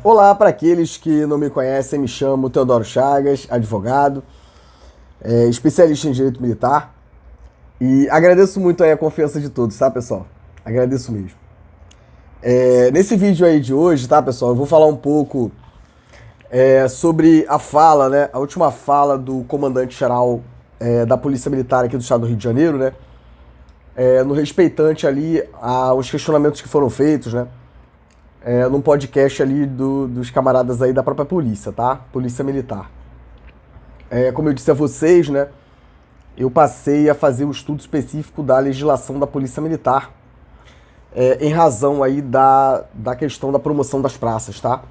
Olá para aqueles que não me conhecem, me chamo Teodoro Chagas, advogado, especialista em direito militar e agradeço muito aí a confiança de todos, tá, pessoal? Agradeço mesmo. Nesse vídeo aí de hoje, tá, pessoal, eu vou falar um pouco sobre a fala, né, a última fala do comandante-geral da Polícia Militar aqui do estado do Rio de Janeiro, né, no respeitante ali aos questionamentos que foram feitos, né, num podcast ali dos camaradas aí da própria polícia, tá? Polícia Militar. Como eu disse a vocês, né, eu passei a fazer um estudo específico da legislação da Polícia Militar, em razão aí da questão da promoção das praças, tá?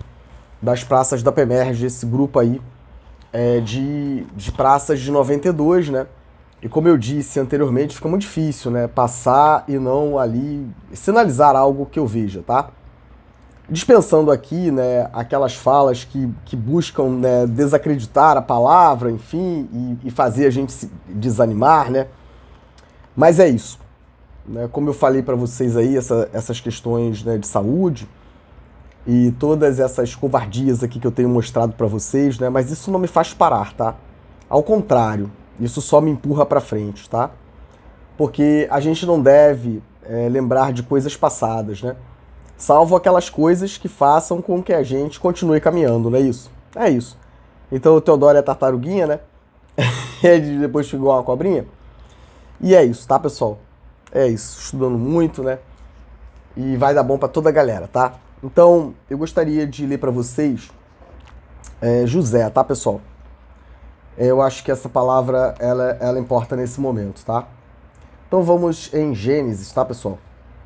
Das praças da PEMERG, esse grupo aí de praças de 92, né? E como eu disse anteriormente, fica muito difícil, né, passar e não ali sinalizar algo que eu veja, tá? Dispensando aqui, né, aquelas falas que buscam, né, desacreditar a palavra, enfim, e fazer a gente se desanimar, né? Mas é isso, né? Como eu falei para vocês aí, essas questões, né, de saúde e todas essas covardias aqui que eu tenho mostrado para vocês, né? Mas isso não me faz parar, tá? Ao contrário, isso só me empurra para frente, tá? Porque a gente não deve lembrar de coisas passadas, né? Salvo aquelas coisas que façam com que a gente continue caminhando, não é isso? É isso. Então o Teodoro é tartaruguinha, né? Ele depois ficou uma cobrinha. E é isso, tá, pessoal? É isso. Estudando muito, né? E vai dar bom pra toda a galera, tá? Então, eu gostaria de ler pra vocês José, tá, pessoal? Eu acho que essa palavra, ela importa nesse momento, tá? Então vamos em Gênesis, tá, pessoal?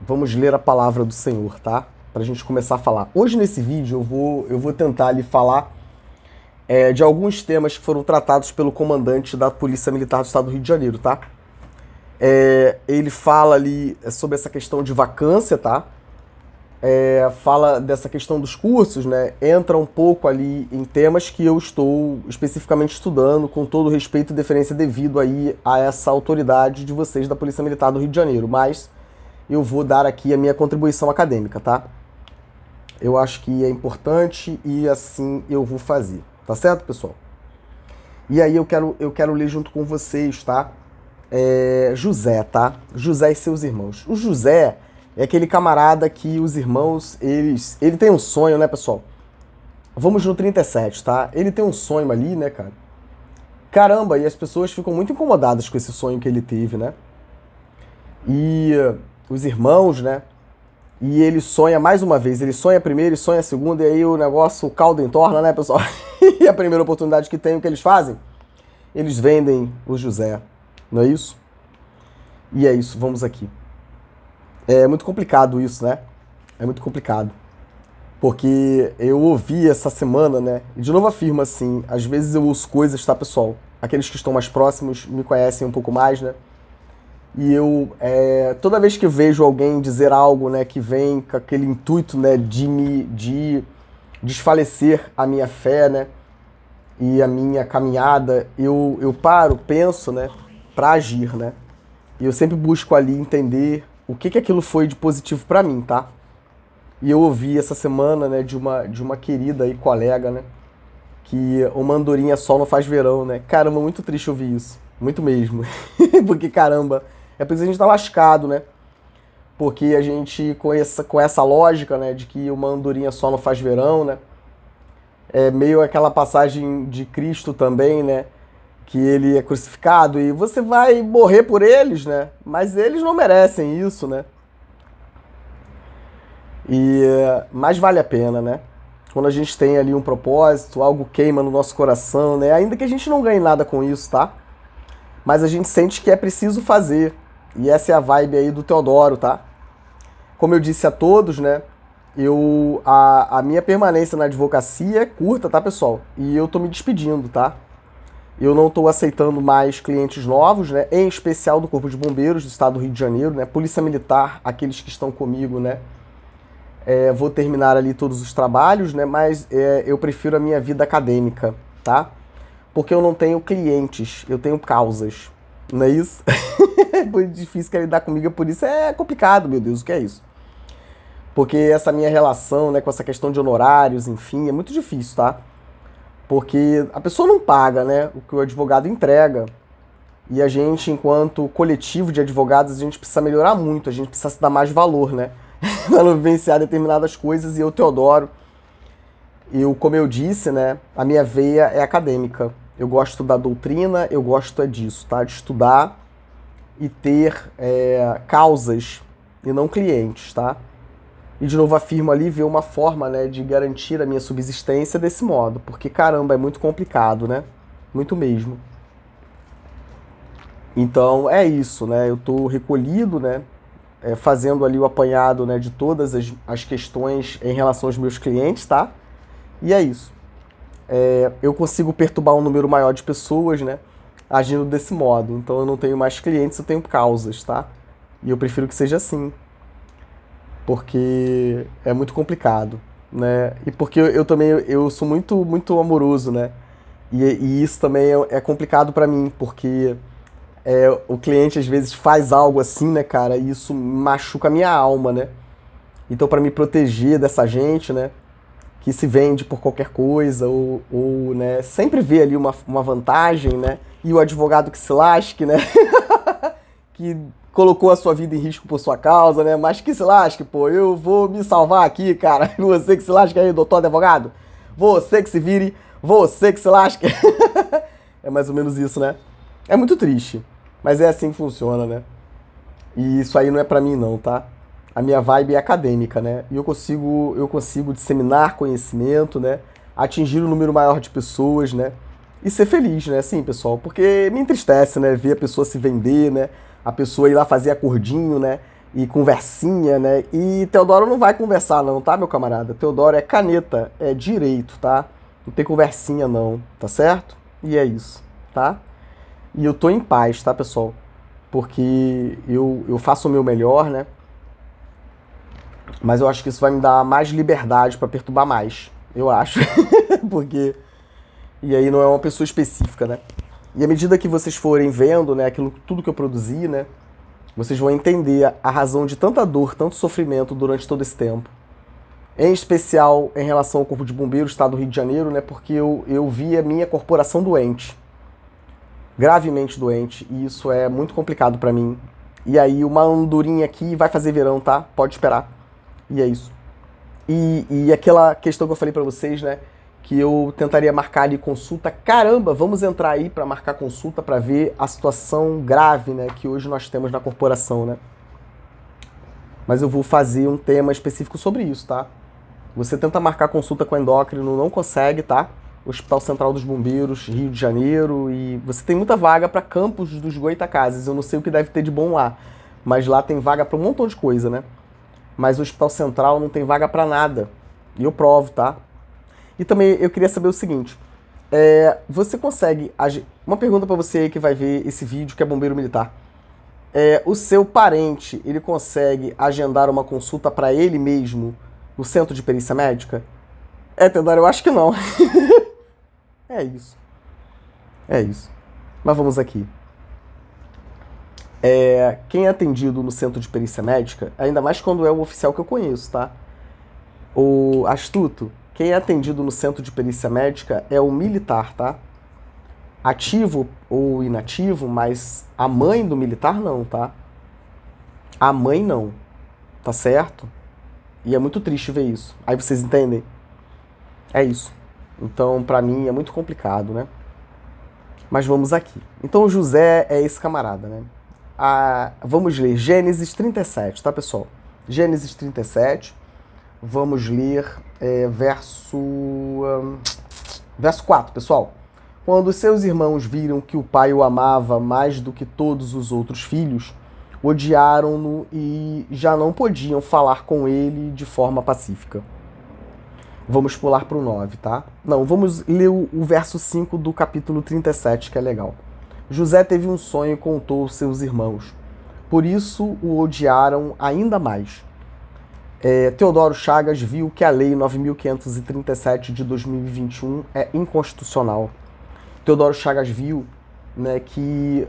Vamos ler a palavra do Senhor, tá? Pra gente começar a falar. Hoje nesse vídeo eu vou tentar ali falar de alguns temas que foram tratados pelo comandante da Polícia Militar do Estado do Rio de Janeiro, tá? Ele fala ali sobre essa questão de vacância, tá? Fala dessa questão dos cursos, né? Entra um pouco ali em temas que eu estou especificamente estudando, com todo respeito e deferência devido aí a essa autoridade de vocês da Polícia Militar do Rio de Janeiro, mas eu vou dar aqui a minha contribuição acadêmica, tá? Eu acho que é importante e assim eu vou fazer, tá certo, pessoal? E aí eu quero ler junto com vocês, tá? José, tá? José e seus irmãos. O José é aquele camarada que os irmãos, ele tem um sonho, né, pessoal? Vamos no 37, tá? Ele tem um sonho ali, né, cara? Caramba, e as pessoas ficam muito incomodadas com esse sonho que ele teve, né? E os irmãos, né? E ele sonha mais uma vez. Ele sonha a primeira e sonha a segunda, e aí o negócio, o caldo entorna, né, pessoal? E a primeira oportunidade que tem, o que eles fazem? Eles vendem o José, não é isso? E é isso, vamos aqui. É muito complicado isso, né? É muito complicado. Porque eu ouvi essa semana, né? E de novo afirmo assim, às vezes eu ouço coisas, tá, pessoal? Aqueles que estão mais próximos me conhecem um pouco mais, né? E eu, toda vez que vejo alguém dizer algo, né, que vem com aquele intuito, né, de desfalecer a minha fé, né, e a minha caminhada, eu paro, penso, né, pra agir, né? E eu sempre busco ali entender o que aquilo foi de positivo pra mim, tá? E eu ouvi essa semana, né, de uma querida aí, colega, né, que uma andorinha só não faz verão, né? Caramba, muito triste ouvir isso. Muito mesmo. Porque, caramba, é por isso que a gente tá lascado, né? Porque a gente, com essa lógica, né, de que uma andorinha só não faz verão, né? É meio aquela passagem de Cristo também, né? Que ele é crucificado e você vai morrer por eles, né? Mas eles não merecem isso, né? Mas vale a pena, né? Quando a gente tem ali um propósito, algo queima no nosso coração, né? Ainda que a gente não ganhe nada com isso, tá? Mas a gente sente que é preciso fazer. E essa é a vibe aí do Teodoro, tá? Como eu disse a todos, né? A minha permanência na advocacia é curta, tá, pessoal? E eu tô me despedindo, tá? Eu não tô aceitando mais clientes novos, né? Em especial do Corpo de Bombeiros do Estado do Rio de Janeiro, né? Polícia Militar, aqueles que estão comigo, né? Vou terminar ali todos os trabalhos, né? Mas eu prefiro a minha vida acadêmica, tá? Porque eu não tenho clientes, eu tenho causas, não é isso? É muito difícil querer lidar comigo, por isso é complicado, meu Deus, o que é isso? Porque essa minha relação, né, com essa questão de honorários, enfim, é muito difícil, tá? Porque a pessoa não paga, né, o que o advogado entrega. E a gente, enquanto coletivo de advogados, a gente precisa melhorar muito, a gente precisa se dar mais valor, né? Para não vivenciar determinadas coisas. E eu, Teodoro, como eu disse, né, a minha veia é acadêmica. Eu gosto da doutrina, eu gosto é disso, tá? De estudar e ter causas e não clientes, tá? E de novo afirmo ali ver uma forma, né, de garantir a minha subsistência desse modo, porque caramba, é muito complicado, né? Muito mesmo. Então é isso, né? Eu tô recolhido, né? Fazendo ali o apanhado, né, de todas as questões em relação aos meus clientes, tá? E é isso. Eu consigo perturbar um número maior de pessoas, né? Agindo desse modo. Então eu não tenho mais clientes, eu tenho causas, tá? E eu prefiro que seja assim, porque é muito complicado, né? E porque eu também eu sou muito amoroso, né? E isso também é complicado pra mim, porque o cliente às vezes faz algo assim, né, cara? E isso machuca a minha alma, né? Então pra me proteger dessa gente, né? Que se vende por qualquer coisa, né, sempre vê ali uma vantagem, né? E o advogado que se lasque, né? Que colocou a sua vida em risco por sua causa, né? Mas que se lasque, pô, eu vou me salvar aqui, cara. Você que se lasque aí, doutor advogado. Você que se vire, você que se lasque. É mais ou menos isso, né? É muito triste, mas é assim que funciona, né? E isso aí não é pra mim não, tá? A minha vibe é acadêmica, né? E eu consigo disseminar conhecimento, né? Atingir um número maior de pessoas, né? E ser feliz, né? Sim, pessoal, porque me entristece, né? Ver a pessoa se vender, né? A pessoa ir lá fazer acordinho, né? E conversinha, né? E Teodoro não vai conversar não, tá, meu camarada? Teodoro é caneta, é direito, tá? Não tem conversinha não, tá certo? E é isso, tá? E eu tô em paz, tá, pessoal? Porque eu faço o meu melhor, né? Mas eu acho que isso vai me dar mais liberdade pra perturbar mais. Eu acho. Porque. E aí não é uma pessoa específica, né? E à medida que vocês forem vendo, né, tudo que eu produzi, né? Vocês vão entender a razão de tanta dor, tanto sofrimento durante todo esse tempo. Em especial em relação ao Corpo de Bombeiros, Estado do Rio de Janeiro, né? Porque eu vi a minha corporação doente. Gravemente doente. E isso é muito complicado pra mim. E aí uma andorinha aqui vai fazer verão, tá? Pode esperar. E é isso. E aquela questão que eu falei pra vocês, né? Que eu tentaria marcar ali consulta. Caramba, vamos entrar aí pra marcar consulta pra ver a situação grave, né? Que hoje nós temos na corporação, né? Mas eu vou fazer um tema específico sobre isso, tá? Você tenta marcar consulta com endócrino, não consegue, tá? Hospital Central dos Bombeiros, Rio de Janeiro, e você tem muita vaga pra Campos dos Goytacazes. Eu não sei o que deve ter de bom lá, mas lá tem vaga pra um montão de coisa, né? Mas o Hospital Central não tem vaga pra nada. E eu provo, tá? E também eu queria saber o seguinte: você consegue. Uma pergunta pra você aí que vai ver esse vídeo, que é bombeiro militar. O seu parente, ele consegue agendar uma consulta pra ele mesmo no centro de perícia médica? Teodoro, eu acho que não. É isso. É isso. Mas vamos aqui. Quem é atendido no centro de perícia médica, ainda mais quando é o oficial que eu conheço, tá? O astuto, quem é atendido no centro de perícia médica é o militar, tá? Ativo ou inativo, mas a mãe do militar não, tá? A mãe não, tá certo? E é muito triste ver isso. Aí vocês entendem? É isso. Então, pra mim, é muito complicado, né? Mas vamos aqui. Então, José é esse camarada, né? Vamos ler Gênesis 37, tá, pessoal? Gênesis 37. Vamos ler verso 4, pessoal. Quando seus irmãos viram que o pai o amava mais do que todos os outros filhos, odiaram-no e já não podiam falar com ele de forma pacífica. Vamos pular para o 9, tá? Não, vamos ler o verso 5 do capítulo 37, que é legal. José teve um sonho e contou aos seus irmãos. Por isso o odiaram ainda mais. Teodoro Chagas viu que a Lei 9.537 de 2021 é inconstitucional. Teodoro Chagas viu, né, que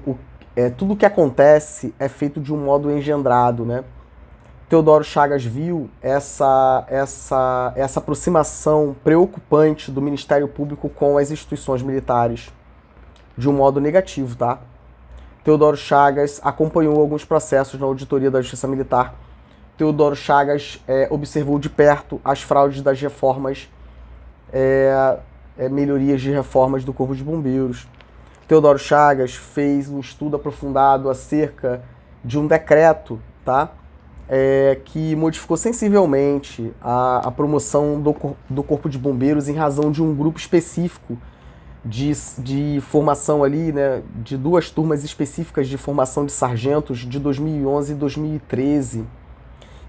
tudo que acontece é feito de um modo engendrado, né? Teodoro Chagas viu essa aproximação preocupante do Ministério Público com as instituições militares de um modo negativo, tá? Teodoro Chagas acompanhou alguns processos na auditoria da Justiça Militar. Teodoro Chagas observou de perto as fraudes das reformas, melhorias de reformas do Corpo de Bombeiros. Teodoro Chagas fez um estudo aprofundado acerca de um decreto, tá? Que modificou sensivelmente a promoção do Corpo de Bombeiros em razão de um grupo específico de formação ali, né, de 2 turmas específicas de formação de sargentos de 2011 e 2013.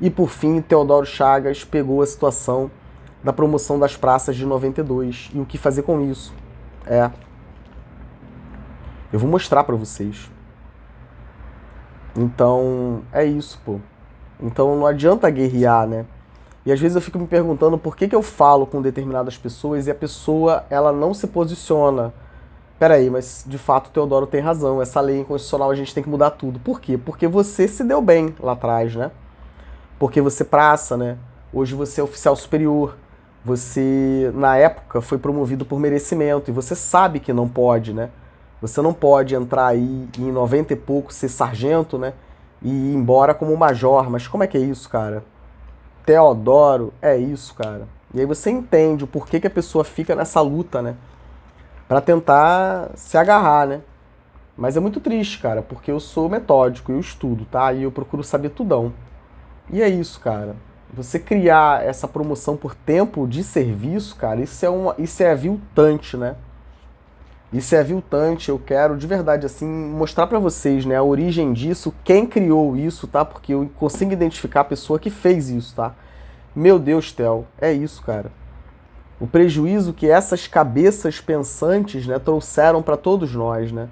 E por fim, Teodoro Chagas pegou a situação da promoção das praças de 92 e o que fazer com isso. Eu vou mostrar pra vocês. Então, é isso, pô. Então não adianta guerrear, né? E às vezes eu fico me perguntando por que eu falo com determinadas pessoas e a pessoa, ela não se posiciona. Peraí, mas de fato o Teodoro tem razão. Essa lei inconstitucional a gente tem que mudar tudo. Por quê? Porque você se deu bem lá atrás, né? Porque você praça, né? Hoje você é oficial superior. Você, na época, foi promovido por merecimento. E você sabe que não pode, né? Você não pode entrar aí em 90 e pouco, ser sargento, né? E ir embora como major. Mas como é que é isso, cara? Teodoro, é isso, cara. E aí você entende o porquê que a pessoa fica nessa luta, né? Pra tentar se agarrar, né? Mas é muito triste, cara, porque eu sou metódico, eu estudo, tá? E eu procuro saber tudão. E é isso, cara. Você criar essa promoção por tempo de serviço, cara, isso é aviltante, né? Isso é aviltante. Eu quero, de verdade, assim, mostrar pra vocês, né, a origem disso, quem criou isso, tá? Porque eu consigo identificar a pessoa que fez isso, tá? Meu Deus, Theo, é isso, cara. O prejuízo que essas cabeças pensantes, né, trouxeram pra todos nós, né?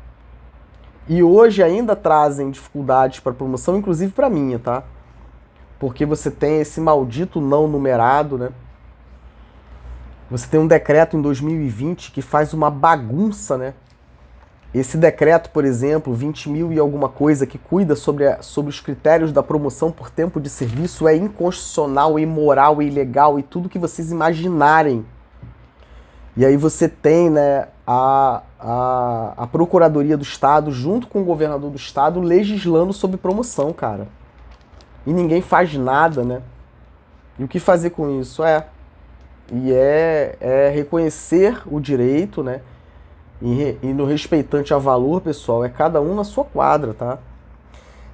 E hoje ainda trazem dificuldades pra promoção, inclusive pra minha, tá? Porque você tem esse maldito não numerado, né? Você tem um decreto em 2020 que faz uma bagunça, né? Esse decreto, por exemplo, 20 mil e alguma coisa, que cuida sobre os critérios da promoção por tempo de serviço, é inconstitucional, imoral, ilegal e tudo que vocês imaginarem. E aí você tem, né, a Procuradoria do Estado, junto com o governador do Estado, legislando sobre promoção, cara. E ninguém faz nada, né? E o que fazer com isso? É reconhecer o direito, né? E no respeitante a valor, pessoal, é cada um na sua quadra, tá?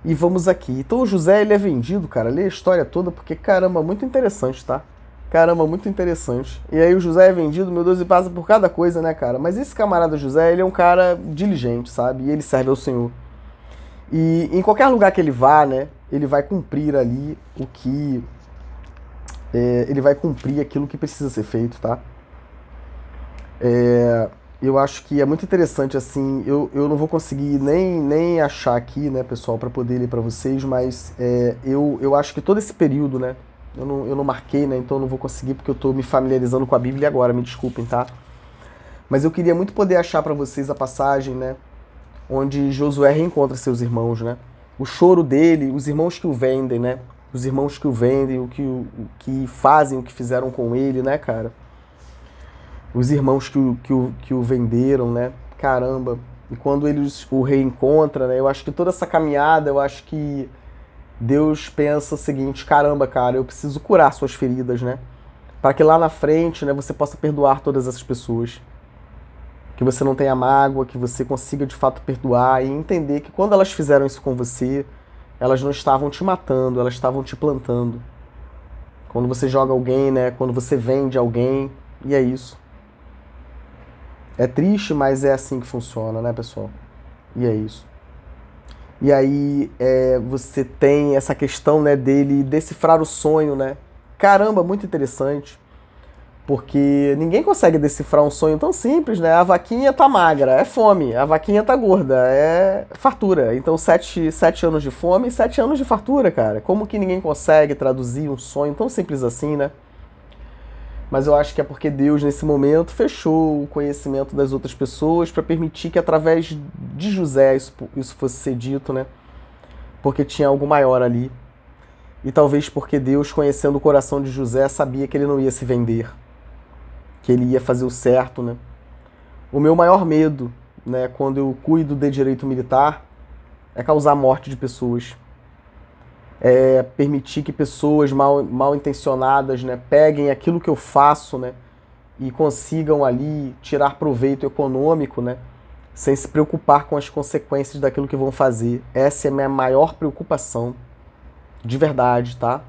E vamos aqui. Então o José, ele é vendido, cara. Lê a história toda, porque, caramba, muito interessante, tá? Caramba, muito interessante. E aí o José é vendido, meu Deus, e passa por cada coisa, né, cara? Mas esse camarada José, ele é um cara diligente, sabe? E ele serve ao Senhor. E em qualquer lugar que ele vá, né, ele vai cumprir ali o que... ele vai cumprir aquilo que precisa ser feito, tá? Eu acho que é muito interessante, assim, eu não vou conseguir nem achar aqui, né, pessoal, para poder ler para vocês, mas eu acho que todo esse período, né, eu não marquei, né, então eu não vou conseguir porque eu tô me familiarizando com a Bíblia agora, me desculpem, tá? Mas eu queria muito poder achar para vocês a passagem, né, onde Josué reencontra seus irmãos, né? O choro dele, os irmãos que o vendem, né? Os irmãos que o vendem, o que fazem, o que fizeram com ele, né, cara? Os irmãos que o venderam, né? Caramba. E quando eles o reencontram, né? Eu acho que toda essa caminhada, eu acho que Deus pensa o seguinte: caramba, cara, eu preciso curar suas feridas, né? Para que lá na frente, né, você possa perdoar todas essas pessoas. Que você não tenha mágoa, que você consiga de fato perdoar e entender que quando elas fizeram isso com você, elas não estavam te matando, elas estavam te plantando. Quando você joga alguém, né? Quando você vende alguém, e é isso. É triste, mas é assim que funciona, né, pessoal? E é isso. E aí você tem essa questão, né, dele decifrar o sonho, né? Caramba, muito interessante. Porque ninguém consegue decifrar um sonho tão simples, né? A vaquinha tá magra, é fome. A vaquinha tá gorda, é fartura. Então 7 anos de fome e 7 anos de fartura, cara. Como que ninguém consegue traduzir um sonho tão simples assim, né? Mas eu acho que é porque Deus, nesse momento, fechou o conhecimento das outras pessoas para permitir que através de José isso fosse ser dito, né? Porque tinha algo maior ali. E talvez porque Deus, conhecendo o coração de José, sabia que ele não ia se vender, que ele ia fazer o certo, né? O meu maior medo, né, quando eu cuido de direito militar, é causar morte de pessoas. É permitir que pessoas mal intencionadas, né, peguem aquilo que eu faço, né, e consigam ali tirar proveito econômico, né, sem se preocupar com as consequências daquilo que vão fazer. Essa é a minha maior preocupação, de verdade, tá?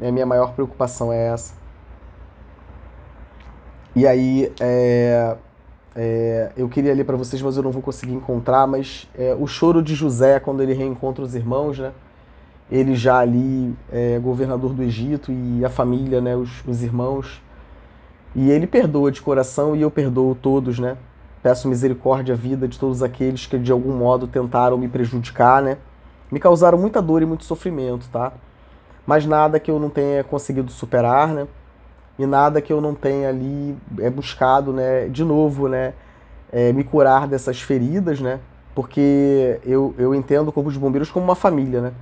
A minha maior preocupação é essa. E aí, eu queria ler para vocês, mas eu não vou conseguir encontrar, mas o choro de José, quando ele reencontra os irmãos, né? Ele já ali governador do Egito e a família, né? Os irmãos. E ele perdoa de coração e eu perdoo todos, né? Peço misericórdia à vida de todos aqueles que de algum modo tentaram me prejudicar, né? Me causaram muita dor e muito sofrimento, tá? Mas nada que eu não tenha conseguido superar, né? E nada que eu não tenha ali buscado, né? De novo, né? Me curar dessas feridas, né? Porque eu entendo o Corpo de Bombeiros como uma família, né?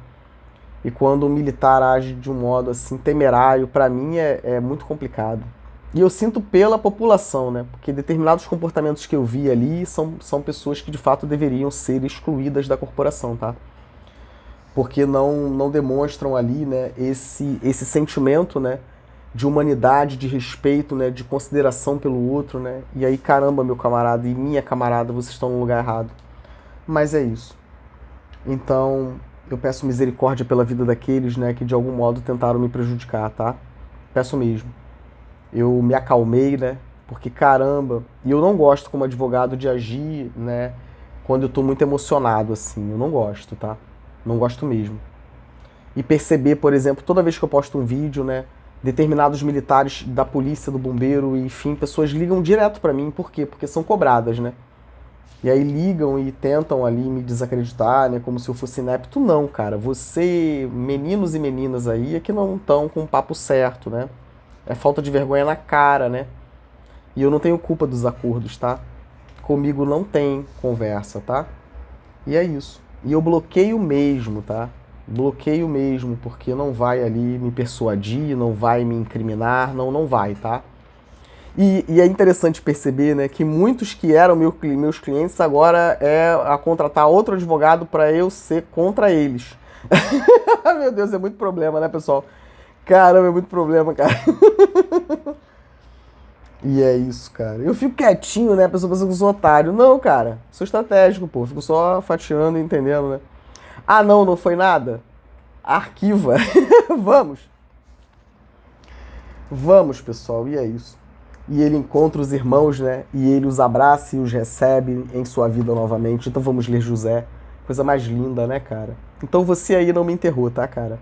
E quando o militar age de um modo assim temerário, para mim é muito complicado. E eu sinto pela população, né? Porque determinados comportamentos que eu vi ali são pessoas que de fato deveriam ser excluídas da corporação, tá? Porque não demonstram ali, né, esse sentimento, né, de humanidade, de respeito, né, de consideração pelo outro, né? E aí, caramba, meu camarada e minha camarada, vocês estão no lugar errado. Mas é isso. Então, eu peço misericórdia pela vida daqueles, né, que de algum modo tentaram me prejudicar, tá? Peço mesmo. Eu me acalmei, né? Porque caramba, e eu não gosto como advogado de agir, né, quando eu tô muito emocionado assim. Eu não gosto, tá? Não gosto mesmo. E perceber, por exemplo, toda vez que eu posto um vídeo, né, determinados militares da polícia, do bombeiro, enfim, pessoas ligam direto pra mim, por quê? Porque são cobradas, né? E aí ligam e tentam ali me desacreditar, né? Como se eu fosse inepto. Não, cara. Você, meninos e meninas aí, é que não estão com o papo certo, né? É falta de vergonha na cara, né? E eu não tenho culpa dos acordos, tá? Comigo não tem conversa, tá? E é isso. E eu bloqueio mesmo, tá? Bloqueio mesmo, porque não vai ali me persuadir, não vai me incriminar, não vai, tá? E é interessante perceber, né, que muitos que eram meus clientes agora a contratar outro advogado para eu ser contra eles. Meu Deus, é muito problema, né, pessoal? Caramba, é muito problema, cara. E é isso, cara. Eu fico quietinho, né? A pessoa pensa que eu sou otário. Não, cara. Sou estratégico, pô. Fico só fatiando e entendendo, né? Ah, não foi nada? Arquiva. Vamos. Vamos, pessoal. E é isso. E ele encontra os irmãos, né? E ele os abraça e os recebe em sua vida novamente. Então vamos ler José. Coisa mais linda, né, cara? Então você aí não me enterrou, tá, cara?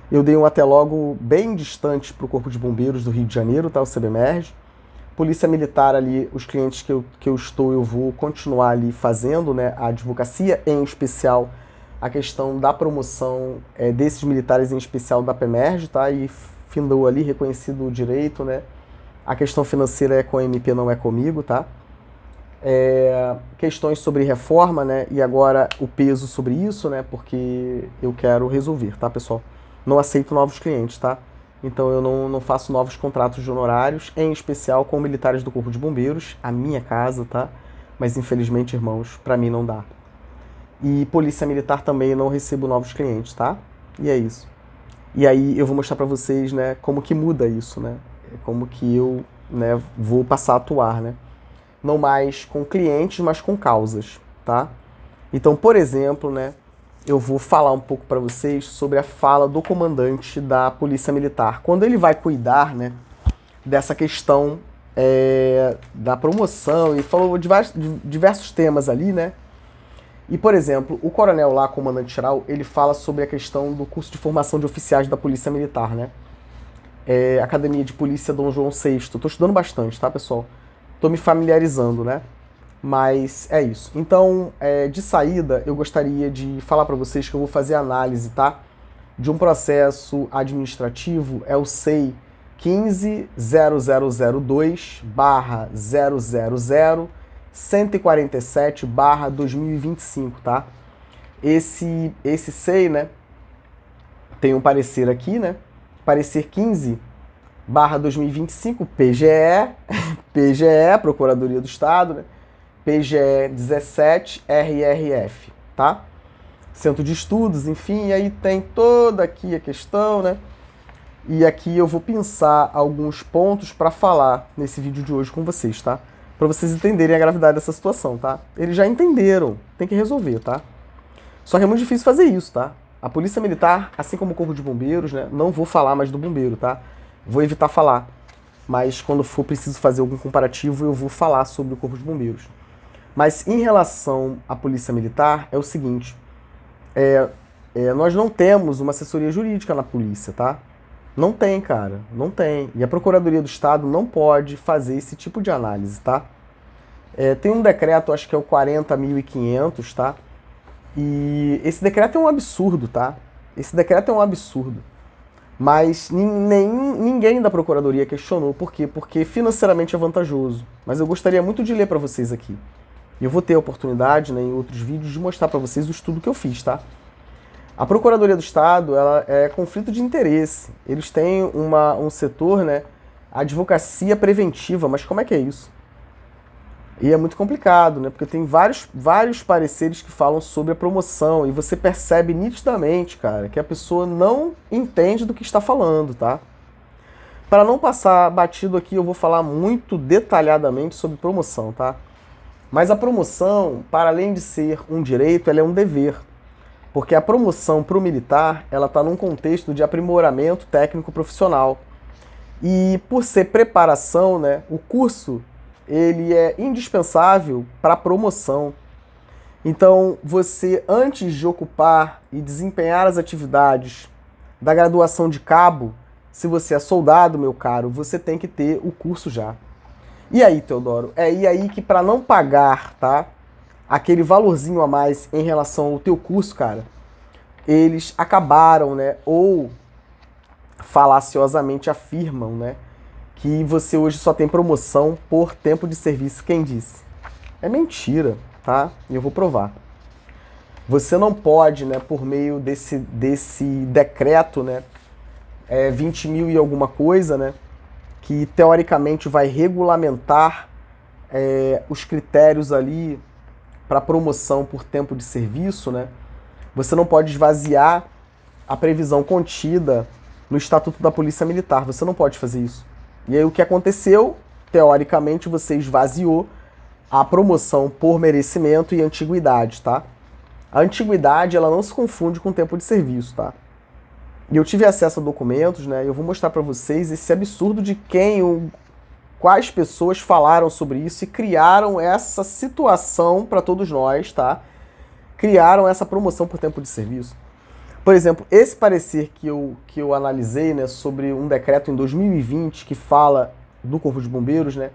Eu dei um até logo bem distante pro Corpo de Bombeiros do Rio de Janeiro, tá? O CBMERG. Polícia Militar ali, os clientes que eu estou, eu vou continuar ali fazendo, né? A advocacia, em especial a questão da promoção desses militares, em especial da PEMERG, tá? E findou ali, reconhecido o direito, né? A questão financeira é com a MP, não é comigo, tá? Questões sobre reforma, né? E agora o peso sobre isso, né? Porque eu quero resolver, tá, pessoal? Não aceito novos clientes, tá? Então eu não faço novos contratos de honorários, em especial com militares do Corpo de Bombeiros, a minha casa, tá? Mas infelizmente, irmãos, pra mim não dá. E Polícia Militar também não recebo novos clientes, tá? E é isso. E aí eu vou mostrar pra vocês, né, como que muda isso, né? Como que eu, né, vou passar a atuar, né? Não mais com clientes, mas com causas, tá? Então, por exemplo, né, eu vou falar um pouco para vocês sobre a fala do comandante da Polícia Militar. Quando ele vai cuidar, né, dessa questão da promoção, e falou de diversos temas ali, né? E, por exemplo, o coronel lá, comandante-geral, ele fala sobre a questão do curso de formação de oficiais da Polícia Militar, né? Academia de Polícia Dom João VI. Tô estudando bastante, tá, pessoal? Tô me familiarizando, né? Mas é isso. Então, de saída, eu gostaria de falar para vocês que eu vou fazer análise, tá? De um processo administrativo, é o SEI 15.0002/000-147/2025, tá? Esse SEI, né? Tem um parecer aqui, né? Parecer 15/2025, PGE, PGE, Procuradoria do Estado, né? PGE 17, RRF, tá? Centro de Estudos, enfim, e aí tem toda aqui a questão, né? E aqui eu vou pensar alguns pontos para falar nesse vídeo de hoje com vocês, tá? Para vocês entenderem a gravidade dessa situação, tá? Eles já entenderam, tem que resolver, tá? Só que é muito difícil fazer isso, tá? A Polícia Militar, assim como o Corpo de Bombeiros, né? Não vou falar mais do bombeiro, tá? Vou evitar falar. Mas quando for preciso fazer algum comparativo, eu vou falar sobre o Corpo de Bombeiros. Mas em relação à Polícia Militar, é o seguinte. Nós não temos uma assessoria jurídica na polícia, tá? Não tem, cara. Não tem. E a Procuradoria do Estado não pode fazer esse tipo de análise, tá? Tem um decreto, acho que é o 40.500, tá? E esse decreto é um absurdo, tá? Esse decreto é um absurdo. Mas ninguém da Procuradoria questionou. Por quê? Porque financeiramente é vantajoso. Mas eu gostaria muito de ler para vocês aqui. E eu vou ter a oportunidade, né, em outros vídeos, de mostrar para vocês o estudo que eu fiz, tá? A Procuradoria do Estado, ela é conflito de interesse. Eles têm um setor, né, advocacia preventiva, mas como é que é isso? E é muito complicado, né, porque tem vários pareceres que falam sobre a promoção, e você percebe nitidamente, cara, que a pessoa não entende do que está falando, tá? Para não passar batido aqui, eu vou falar muito detalhadamente sobre promoção, tá? Mas a promoção, para além de ser um direito, ela é um dever. Porque a promoção para o militar, ela está num contexto de aprimoramento técnico profissional. E por ser preparação, né, o curso ele é indispensável para a promoção. Então, você, antes de ocupar e desempenhar as atividades da graduação de cabo, se você é soldado, meu caro, você tem que ter o curso já. E aí, Teodoro? E aí que para não pagar, tá, aquele valorzinho a mais em relação ao teu curso, cara, eles acabaram, né, ou falaciosamente afirmam, né, que você hoje só tem promoção por tempo de serviço. Quem disse? É mentira, tá? E eu vou provar. Você não pode, né, por meio desse decreto, né, 20 mil e alguma coisa, né, que teoricamente vai regulamentar os critérios ali para promoção por tempo de serviço, né? Você não pode esvaziar a previsão contida no Estatuto da Polícia Militar. Você não pode fazer isso. E aí o que aconteceu? Teoricamente você esvaziou a promoção por merecimento e antiguidade, tá? A antiguidade, ela não se confunde com o tempo de serviço, tá? E eu tive acesso a documentos, né? Eu vou mostrar para vocês esse absurdo de quais pessoas falaram sobre isso e criaram essa situação para todos nós, tá? Criaram essa promoção por tempo de serviço. Por exemplo, esse parecer que eu analisei, né, sobre um decreto em 2020 que fala do Corpo de Bombeiros, né,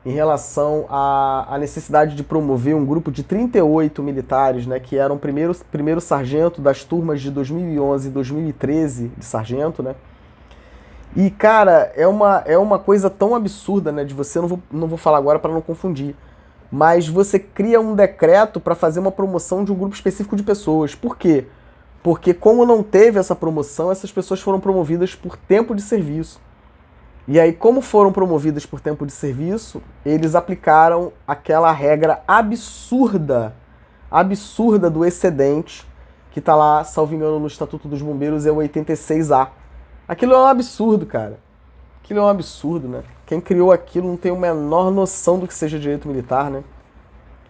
em relação à necessidade de promover um grupo de 38 militares, né, que eram primeiro sargento das turmas de 2011 e 2013 de sargento, né? E, cara, é uma coisa tão absurda, né, de você, não vou falar agora para não confundir, mas você cria um decreto para fazer uma promoção de um grupo específico de pessoas. Por quê? Porque como não teve essa promoção, essas pessoas foram promovidas por tempo de serviço. E aí, como foram promovidas por tempo de serviço, eles aplicaram aquela regra absurda do excedente, que tá lá, salvo engano, no Estatuto dos Bombeiros, é o 86A. Aquilo é um absurdo, cara. Aquilo é um absurdo, né? Quem criou aquilo não tem a menor noção do que seja direito militar, né?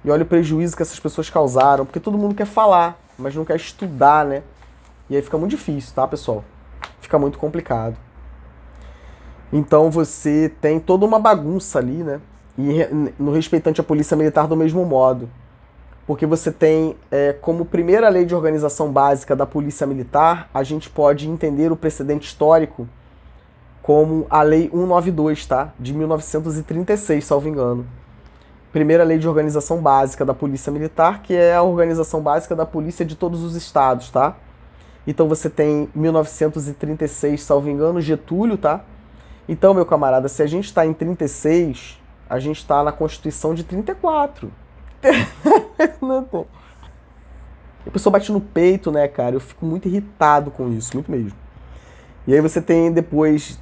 E olha o prejuízo que essas pessoas causaram, porque todo mundo quer falar, mas não quer estudar, né? E aí fica muito difícil, tá, pessoal? Fica muito complicado. Então você tem toda uma bagunça ali, né? E no respeitante à Polícia Militar do mesmo modo. Porque você tem, como primeira lei de organização básica da Polícia Militar, a gente pode entender o precedente histórico como a Lei 192, tá? De 1936, salvo engano. Primeira lei de organização básica da Polícia Militar, que é a organização básica da polícia de todos os estados, tá? Então você tem 1936, salvo engano, Getúlio, tá? Então, meu camarada, se a gente está em 36, a gente está na Constituição de 34. Não tem. A pessoa bate no peito, né, cara? Eu fico muito irritado com isso, muito mesmo. E aí você tem depois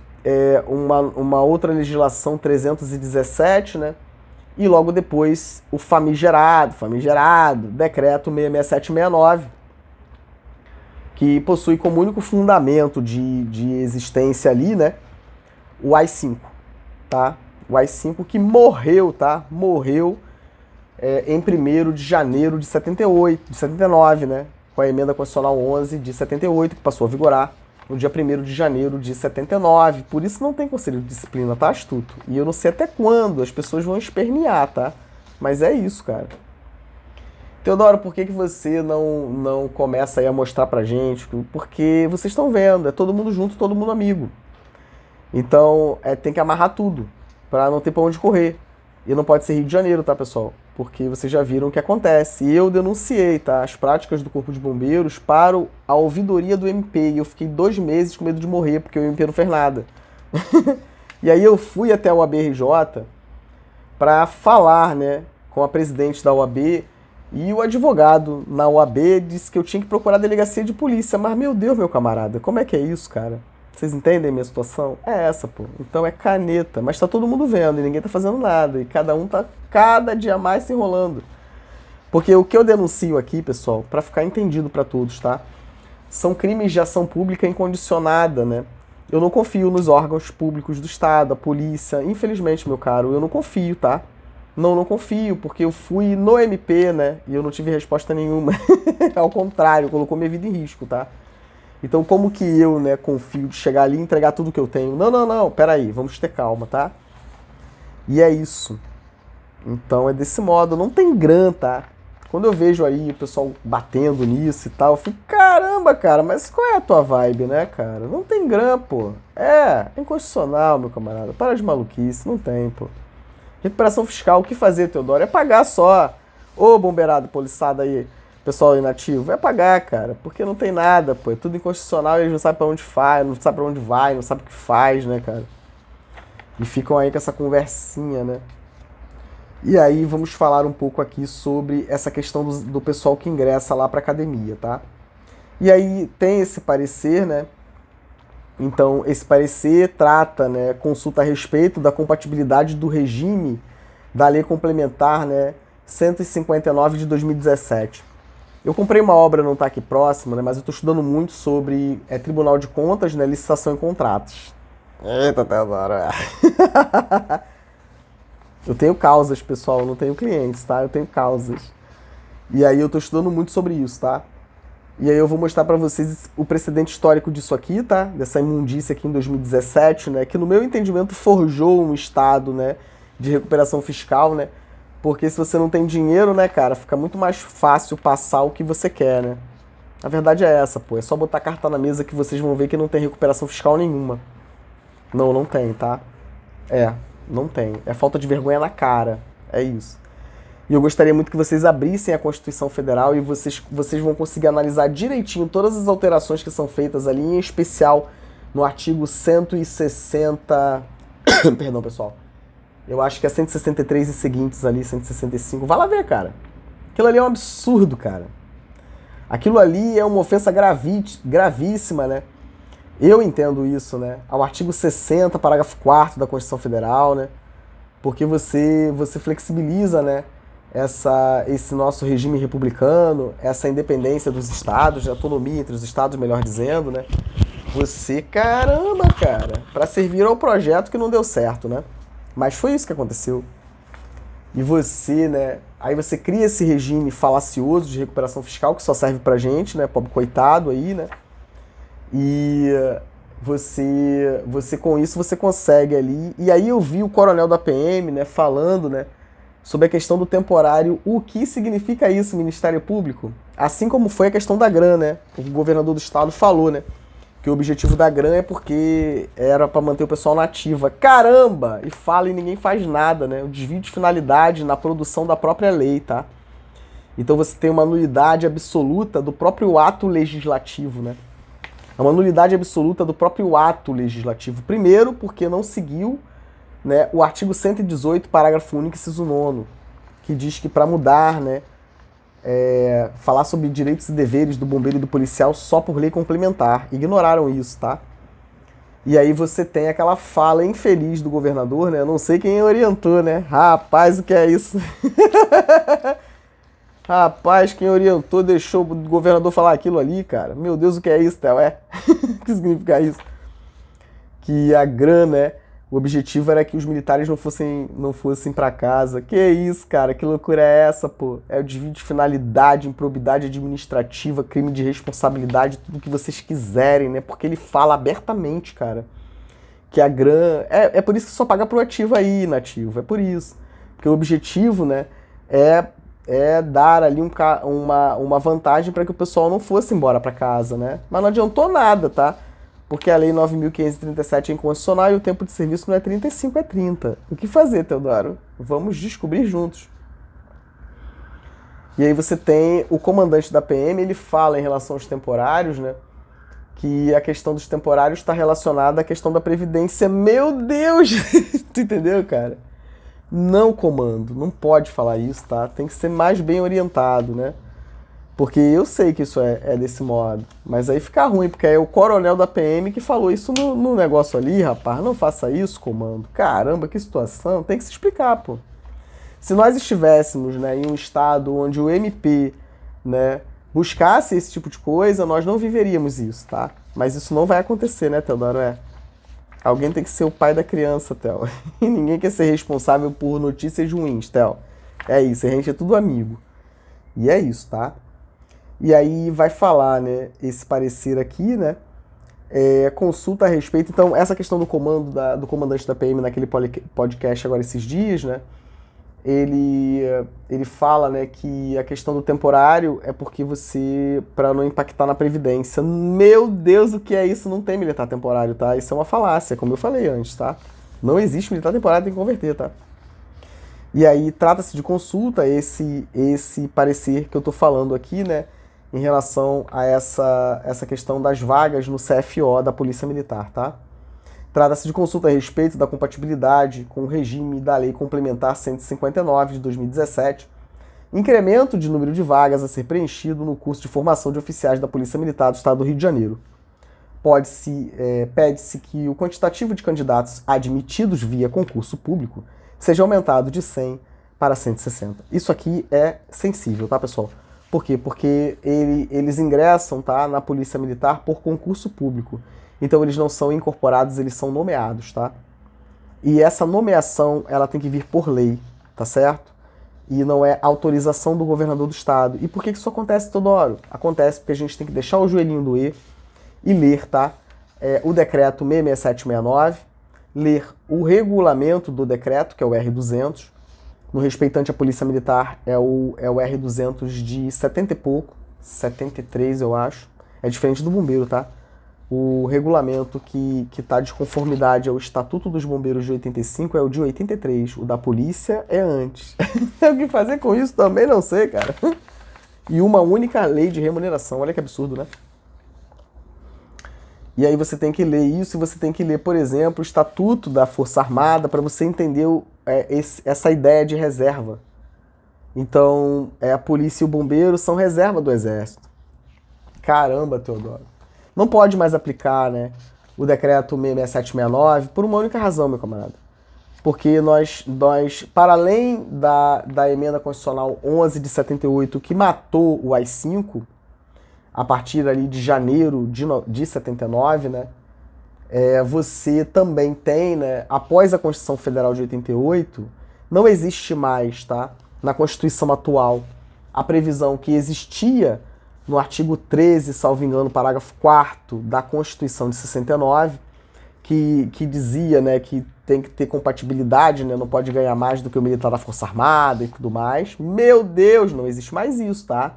uma outra legislação 317, né? E logo depois o famigerado, decreto 66769, que possui como único fundamento de existência ali, né? O AI-5, tá? O AI-5 que morreu, tá? Morreu em 1º de janeiro de 79, né? Com a emenda constitucional 11 de 78, que passou a vigorar no dia 1º de janeiro de 79. Por isso não tem conselho de disciplina, tá, astuto? E eu não sei até quando as pessoas vão espernear, tá? Mas é isso, cara. Teodoro, por que você não começa aí a mostrar pra gente? Porque vocês estão vendo, é todo mundo junto, todo mundo amigo. Então, tem que amarrar tudo, pra não ter pra onde correr. E não pode ser Rio de Janeiro, tá, pessoal? Porque vocês já viram o que acontece. E eu denunciei, tá, as práticas do Corpo de Bombeiros para a ouvidoria do MP. E eu fiquei 2 meses com medo de morrer, porque o MP não fez nada. E aí eu fui até a UABRJ para falar, né, com a presidente da UAB. E o advogado na UAB disse que eu tinha que procurar a delegacia de polícia. Mas, meu Deus, meu camarada, como é que é isso, cara? Vocês entendem a minha situação? É essa, pô. Então é caneta. Mas tá todo mundo vendo e ninguém tá fazendo nada. E cada um tá cada dia mais se enrolando. Porque o que eu denuncio aqui, pessoal, pra ficar entendido pra todos, tá? São crimes de ação pública incondicionada, né? Eu não confio nos órgãos públicos do Estado, a polícia. Infelizmente, meu caro, eu não confio, tá? Não confio, porque eu fui no MP, né? E eu não tive resposta nenhuma. Ao contrário, colocou minha vida em risco, tá? Então, como que eu, né, confio de chegar ali e entregar tudo que eu tenho? Não, peraí, vamos ter calma, tá? E é isso. Então, é desse modo. Não tem grana, tá? Quando eu vejo aí o pessoal batendo nisso e tal, eu fico, caramba, cara, mas qual é a tua vibe, né, cara? Não tem grana, pô. É inconstitucional, meu camarada. Para de maluquice, não tem, pô. Recuperação fiscal, o que fazer, Teodoro? É pagar só. Ô, bombeirado, poliçada aí, pessoal inativo, é pagar, cara, porque não tem nada, pô, é tudo inconstitucional e eles não sabem pra onde faz, não sabem pra onde vai, não sabem o que faz, né, cara? E ficam aí com essa conversinha, né? E aí vamos falar um pouco aqui sobre essa questão do pessoal que ingressa lá pra academia, tá? E aí tem esse parecer, né? Então, esse parecer trata, né, consulta a respeito da compatibilidade do regime da Lei Complementar, né, 159 de 2017. Eu comprei uma obra, não está aqui próxima, né, mas eu estou estudando muito sobre Tribunal de Contas, né, licitação e contratos. Eita, Teodoro. Eu tenho causas, pessoal, eu não tenho clientes, tá? Eu tenho causas. E aí eu estou estudando muito sobre isso, tá? E aí eu vou mostrar para vocês o precedente histórico disso aqui, tá? Dessa imundícia aqui em 2017, né? Que no meu entendimento forjou um estado, né, de recuperação fiscal, né? Porque se você não tem dinheiro, né, cara, fica muito mais fácil passar o que você quer, né? A verdade é essa, pô. É só botar a carta na mesa que vocês vão ver que não tem recuperação fiscal nenhuma. Não tem, tá? Não tem. É falta de vergonha na cara. É isso. E eu gostaria muito que vocês abrissem a Constituição Federal e vocês vão conseguir analisar direitinho todas as alterações que são feitas ali, em especial no artigo 160... Perdão, pessoal. Eu acho que é 163 e seguintes ali, 165. Vai lá ver, cara. Aquilo ali é um absurdo, cara. Aquilo ali é uma ofensa gravíssima, né? Eu entendo isso, né? Ao artigo 60, parágrafo 4º da Constituição Federal, né? Porque você flexibiliza, né, esse nosso regime republicano, essa independência dos estados, a autonomia entre os estados, melhor dizendo, né? Você, caramba, cara, para servir ao projeto que não deu certo, né? Mas foi isso que aconteceu. E você, né, aí você cria esse regime falacioso de recuperação fiscal que só serve pra gente, né, pobre coitado aí, né? E você com isso você consegue ali. E aí eu vi o coronel da PM, né, falando, né, sobre a questão do temporário, o que significa isso, Ministério Público? Assim como foi a questão da GRAN, né? O governador do estado falou, né, que o objetivo da GRAN é porque era para manter o pessoal na ativa. Caramba! E fala e ninguém faz nada, né? O desvio de finalidade na produção da própria lei, tá? Então você tem uma nulidade absoluta do próprio ato legislativo, né? É uma nulidade absoluta do próprio ato legislativo. Primeiro, porque não seguiu, né, o artigo 118, parágrafo único, inciso 9º, que diz que para mudar, né, falar sobre direitos e deveres do bombeiro e do policial só por lei complementar. Ignoraram isso, tá? E aí você tem aquela fala infeliz do governador, né? Eu não sei quem orientou, né? Rapaz, o que é isso? Rapaz, quem orientou deixou o governador falar aquilo ali, cara. Meu Deus, o que é isso, Theo? O que significa isso? Que a grana, né? O objetivo era que os militares não fossem para casa. Que isso, cara? Que loucura é essa, pô? É o desvio de finalidade, improbidade administrativa, crime de responsabilidade, tudo que vocês quiserem, né? Porque ele fala abertamente, cara, que a grana... É por isso que só paga pro ativo aí, nativo. É por isso. Porque o objetivo, né, é dar ali uma vantagem para que o pessoal não fosse embora para casa, né? Mas não adiantou nada, tá? Porque a Lei 9.537 é inconstitucional e o tempo de serviço não é 35, é 30. O que fazer, Teodoro? Vamos descobrir juntos. E aí você tem o comandante da PM, ele fala em relação aos temporários, né? Que a questão dos temporários está relacionada à questão da Previdência. Meu Deus! Tu entendeu, cara? Não, comando, não pode falar isso, tá? Tem que ser mais bem orientado, né? Porque eu sei que isso é desse modo. Mas aí fica ruim, porque é o coronel da PM que falou isso no negócio ali, rapaz. Não faça isso, comando. Caramba, que situação. Tem que se explicar, pô. Se nós estivéssemos, né, em um estado onde o MP, né, buscasse esse tipo de coisa, nós não viveríamos isso, tá? Mas isso não vai acontecer, né, Teodoro? Alguém tem que ser o pai da criança, Theo. E ninguém quer ser responsável por notícias ruins, Theo. É isso, a gente é tudo amigo. E é isso, tá? E aí vai falar, né, esse parecer aqui, né, consulta a respeito. Então, essa questão do do comandante da PM naquele podcast agora esses dias, né, ele fala, né, que a questão do temporário é porque para não impactar na Previdência. Meu Deus, o que é isso? Não tem militar temporário, tá? Isso é uma falácia, como eu falei antes, tá? Não existe militar temporário, tem que converter, tá? E aí trata-se de consulta esse parecer que eu tô falando aqui, né, em relação a essa questão das vagas no CFO da Polícia Militar, tá? Trata-se de consulta a respeito da compatibilidade com o regime da Lei Complementar 159 de 2017, incremento de número de vagas a ser preenchido no curso de formação de oficiais da Polícia Militar do Estado do Rio de Janeiro. Pede-se que o quantitativo de candidatos admitidos via concurso público seja aumentado de 100 para 160. Isso aqui é sensível, tá, pessoal? Por quê? Porque eles ingressam, tá, na Polícia Militar por concurso público. Então eles não são incorporados, eles são nomeados, tá? E essa nomeação, ela tem que vir por lei, tá certo? E não é autorização do governador do estado. E por que isso acontece, Teodoro? Acontece porque a gente tem que deixar o joelhinho doer e ler, tá? O decreto 66769, ler o regulamento do decreto, que é o R200, no respeitante à Polícia Militar é o R200 de 70 e pouco, 73 eu acho, é diferente do bombeiro, tá? O regulamento que está de conformidade ao Estatuto dos Bombeiros de 85 é o de 83, o da polícia é antes. O que fazer com isso também não sei, cara. E uma única lei de remuneração, olha que absurdo, né? E aí você tem que ler isso e você tem que ler, por exemplo, o Estatuto da Força Armada para você entender essa ideia de reserva. Então, a polícia e o bombeiro são reserva do Exército. Caramba, Teodoro. Não pode mais aplicar, né, o decreto 66769 por uma única razão, meu camarada. Porque nós para além da emenda constitucional 11 de 78, que matou o AI-5, a partir ali de janeiro de 79, né, você também tem, né, após a Constituição Federal de 88, não existe mais, tá, na Constituição atual, a previsão que existia no artigo 13, salvo engano, parágrafo 4º da Constituição de 69, que dizia, né, que tem que ter compatibilidade, né, não pode ganhar mais do que o militar da Força Armada e tudo mais. Meu Deus, não existe mais isso, tá?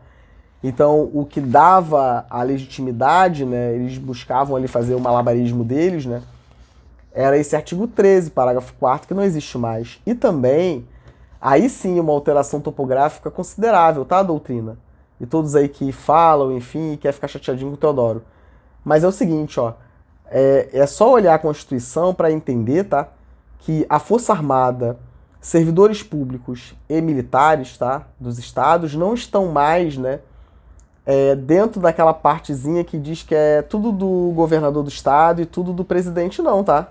Então, o que dava a legitimidade, né, eles buscavam ali fazer o malabarismo deles, né, era esse artigo 13, parágrafo 4º, que não existe mais. E também, aí sim, uma alteração topográfica considerável, tá, doutrina? E todos aí que falam, enfim, quer ficar chateadinho com o Teodoro. Mas é o seguinte, ó, é só olhar a Constituição para entender, tá, que a Força Armada servidores públicos e militares, tá, dos estados não estão mais, né, dentro daquela partezinha que diz que é tudo do governador do estado e tudo do presidente, não, tá?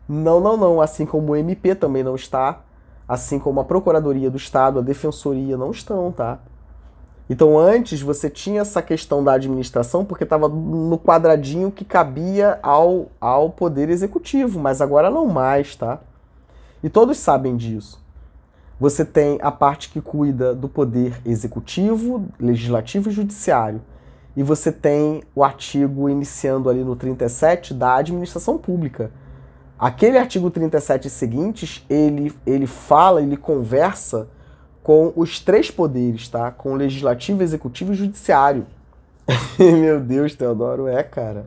Não, não, não. Assim como o MP também não está, assim como a Procuradoria do Estado, a Defensoria não estão, tá? Então antes você tinha essa questão da administração porque estava no quadradinho que cabia ao Poder Executivo, mas agora não mais, tá? E todos sabem disso. Você tem a parte que cuida do Poder Executivo, Legislativo e Judiciário. E você tem o artigo iniciando ali no 37 da Administração Pública. Aquele artigo 37 e seguintes, ele fala, ele conversa com os três poderes, tá? Com o Legislativo, Executivo e Judiciário. Meu Deus, Teodoro, cara.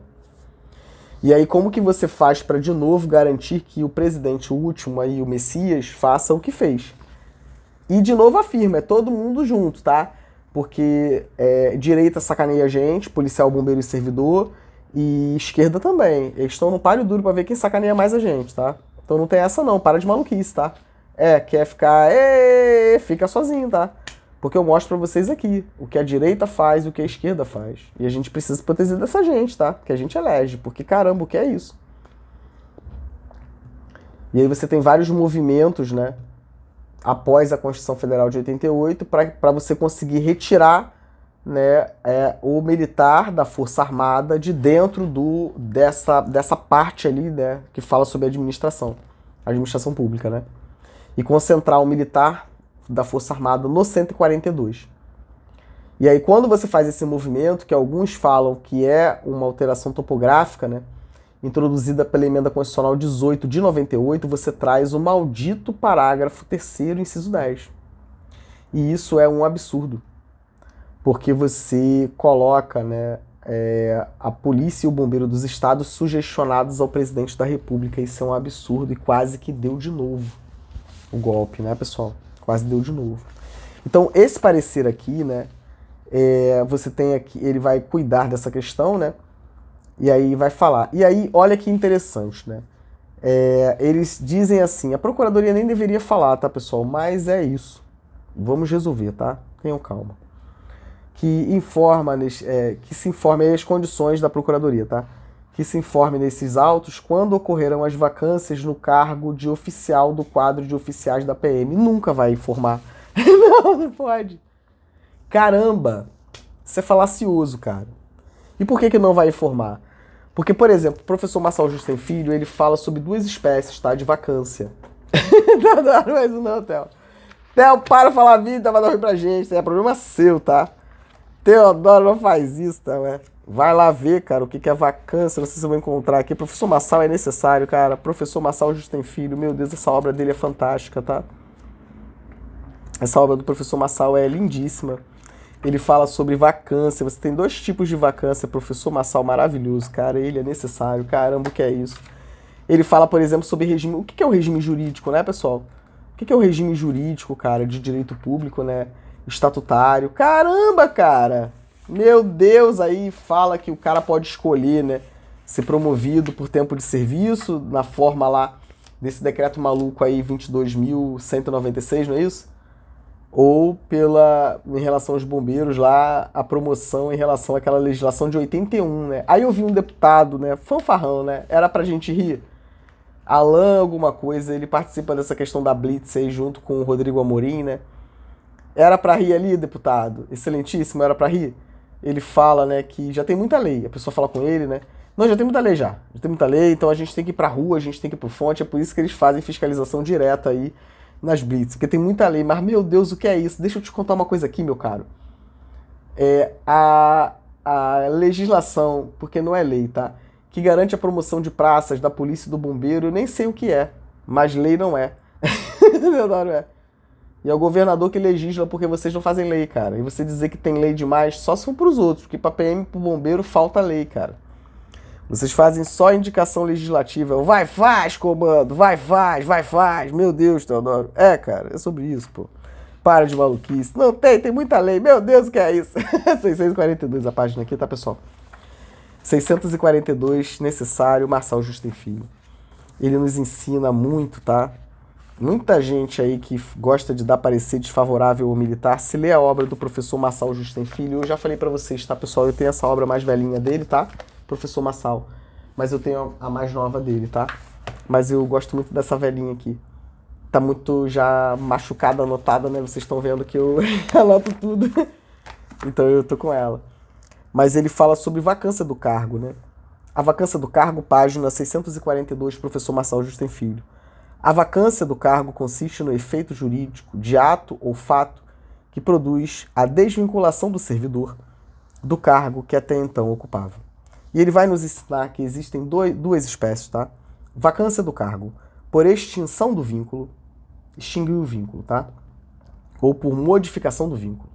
E aí como que você faz para de novo garantir que o presidente, o último aí, o Messias, faça o que fez? E de novo afirma, é todo mundo junto, tá? Porque direita sacaneia a gente, policial, bombeiro e servidor, e esquerda também. Eles estão no páreo duro pra ver quem sacaneia mais a gente, tá? Então não tem essa não, para de maluquice, tá? Quer ficar... fica sozinho, tá? Porque eu mostro pra vocês aqui o que a direita faz e o que a esquerda faz. E a gente precisa proteger dessa gente, tá? Que a gente elege, porque caramba, o que é isso? E aí você tem vários movimentos, né? Após a Constituição Federal de 88, para você conseguir retirar, né, o militar da Força Armada de dentro dessa parte ali, né, que fala sobre administração pública, né, e concentrar o militar da Força Armada no 142. E aí quando você faz esse movimento, que alguns falam que é uma alteração topográfica, né, introduzida pela Emenda Constitucional 18 de 98, você traz o maldito parágrafo 3º, inciso 10. E isso é um absurdo. Porque você coloca, né, a polícia e o bombeiro dos estados sugestionados ao presidente da República. Isso é um absurdo e quase que deu de novo o golpe, né, pessoal? Quase deu de novo. Então, esse parecer aqui, né, você tem aqui, ele vai cuidar dessa questão, né, e aí vai falar. E aí, olha que interessante, né, eles dizem assim, a Procuradoria nem deveria falar, tá, pessoal? Mas é isso. Vamos resolver, tá? Tenham calma. Que se informe aí as condições da Procuradoria, tá? Que se informe nesses autos quando ocorrerão as vacâncias no cargo de oficial do quadro de oficiais da PM. Nunca vai informar. Não pode. Caramba! Isso é falacioso, cara. E por que não vai informar? Porque, por exemplo, o professor Marçal Justem Filho, ele fala sobre 2 espécies, tá? De vacância. Não é isso não, Theo. Theo, para de falar vida, vai dar ruim pra gente. Isso é problema seu, tá? Teodoro não faz isso, tá, ué? Vai lá ver, cara, o que é vacância, não sei se eu vou encontrar aqui. Professor Marçal é necessário, cara. Professor Marçal Justem Filho, meu Deus, essa obra dele é fantástica, tá? Essa obra do professor Marçal é lindíssima. Ele fala sobre vacância. Você tem 2 tipos de vacância. Professor Marçal maravilhoso, cara. Ele é necessário. Caramba, o que é isso? Ele fala, por exemplo, sobre regime... O que é o regime jurídico, né, pessoal? O que é o regime jurídico, cara, de direito público, né? Estatutário. Caramba, cara! Meu Deus, aí fala que o cara pode escolher, né? Ser promovido por tempo de serviço, na forma lá desse decreto maluco aí, 22.196, não é isso? Ou em relação aos bombeiros lá, a promoção em relação àquela legislação de 81, né? Aí eu vi um deputado, né? Fanfarrão, né? Era pra gente rir. Alain alguma coisa, ele participa dessa questão da Blitz aí junto com o Rodrigo Amorim, né? Era pra rir ali, deputado? Excelentíssimo, era pra rir? Ele fala, né, que já tem muita lei. A pessoa fala com ele, né? Não, já tem muita lei já. Já tem muita lei, então a gente tem que ir pra rua, a gente tem que ir pro fonte. É por isso que eles fazem fiscalização direta aí nas blitz. Porque tem muita lei. Mas, meu Deus, o que é isso? Deixa eu te contar uma coisa aqui, meu caro. A legislação, porque não é lei, tá? Que garante a promoção de praças da polícia e do bombeiro, eu nem sei o que é. Mas lei não é. Não é. E é o governador que legisla porque vocês não fazem lei, cara. E você dizer que tem lei demais só se for pros outros, porque pra PM e pro bombeiro falta lei, cara. Vocês fazem só indicação legislativa. Vai, faz, comando. Vai, faz, vai, faz. Meu Deus, Teodoro. Cara, é sobre isso, pô. Para de maluquice. Não, tem muita lei. Meu Deus, o que é isso? 642 a página aqui, tá, pessoal? 642, necessário, Marçal Justem Filho. Ele nos ensina muito, tá? Muita gente aí que gosta de dar parecer desfavorável ao militar, se lê a obra do professor Massal Justem Filho, eu já falei pra vocês, tá, pessoal? Eu tenho essa obra mais velhinha dele, tá? Professor Massal. Mas eu tenho a mais nova dele, tá? Mas eu gosto muito dessa velhinha aqui. Tá muito já machucada, anotada, né? Vocês estão vendo que eu anoto tudo. Então eu tô com ela. Mas ele fala sobre vacância do cargo, né? A vacância do cargo, página 642, professor Marçal Justem Filho. A vacância do cargo consiste no efeito jurídico de ato ou fato que produz a desvinculação do servidor do cargo que até então ocupava. E ele vai nos ensinar que existem duas espécies, tá? Vacância do cargo por extinção do vínculo, extinguir o vínculo, tá? Ou por modificação do vínculo.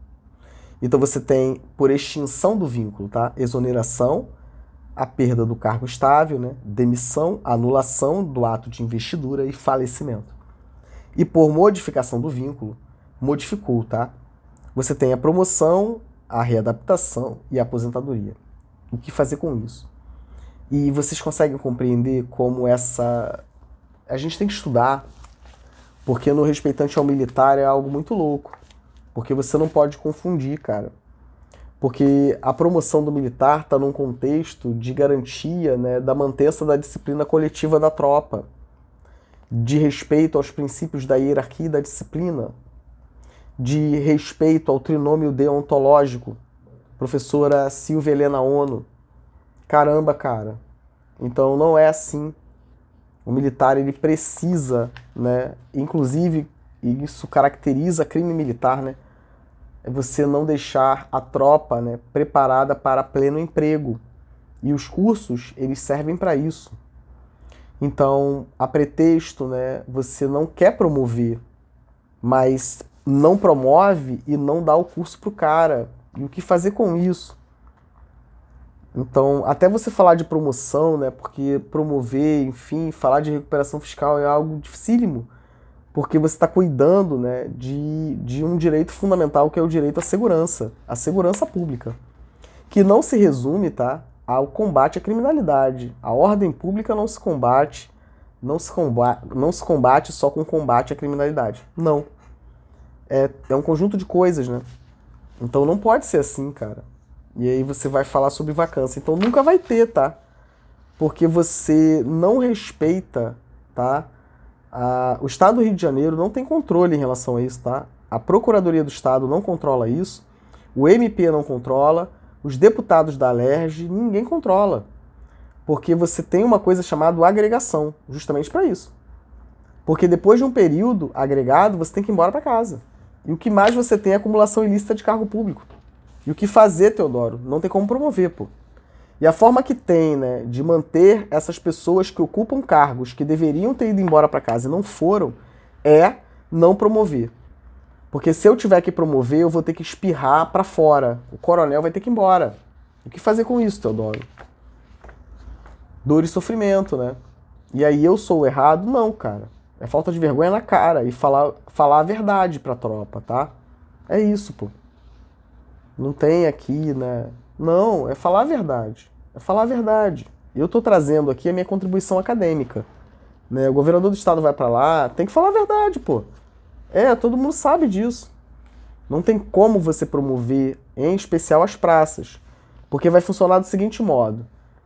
Então você tem por extinção do vínculo, tá? Exoneração, a perda do cargo estável, né? Demissão, anulação do ato de investidura e falecimento. E por modificação do vínculo, modificou, tá? Você tem a promoção, a readaptação e a aposentadoria. O que fazer com isso? E vocês conseguem compreender como essa... A gente tem que estudar, porque no respeitante ao militar é algo muito louco. Porque você não pode confundir, cara. Porque a promoção do militar está num contexto de garantia, né, da mantença da disciplina coletiva da tropa, de respeito aos princípios da hierarquia e da disciplina, de respeito ao trinômio deontológico. Professora Silvia Helena Ono. Caramba, cara. Então não é assim. O militar ele precisa, né, inclusive, e isso caracteriza crime militar, né, é você não deixar a tropa, né, preparada para pleno emprego. E os cursos, eles servem para isso. Então, a pretexto, né, você não quer promover, mas não promove e não dá o curso pro cara. E o que fazer com isso? Então, até você falar de promoção, né, porque promover, enfim, falar de recuperação fiscal é algo dificílimo. Porque você está cuidando, né, de um direito fundamental que é o direito à segurança pública, que não se resume, tá, ao combate à criminalidade. A ordem pública não se combate, não se combate só com combate à criminalidade. Não. É um conjunto de coisas, né? Então não pode ser assim, cara. E aí você vai falar sobre vacância. Então nunca vai ter, tá? Porque você não respeita, tá? O Estado do Rio de Janeiro não tem controle em relação a isso, tá? A Procuradoria do Estado não controla isso, o MP não controla, os deputados da Alerj, ninguém controla. Porque você tem uma coisa chamada agregação, justamente para isso. Porque depois de um período agregado, você tem que ir embora para casa. E o que mais você tem é acumulação ilícita de cargo público. E o que fazer, Teodoro? Não tem como promover, pô. E a forma que tem, né, de manter essas pessoas que ocupam cargos que deveriam ter ido embora para casa e não foram, é não promover. Porque se eu tiver que promover, eu vou ter que espirrar para fora. O coronel vai ter que ir embora. O que fazer com isso, Teodoro? Dor e sofrimento, né? E aí eu sou o errado? Não, cara. É falta de vergonha na cara e falar a verdade pra tropa, tá? É isso, pô. Não tem aqui, né? Não, é falar a verdade. É falar a verdade. Eu tô trazendo aqui a minha contribuição acadêmica. Né? O governador do estado vai pra lá, tem que falar a verdade, pô. Todo mundo sabe disso. Não tem como você promover, em especial as praças. Porque vai funcionar do seguinte modo.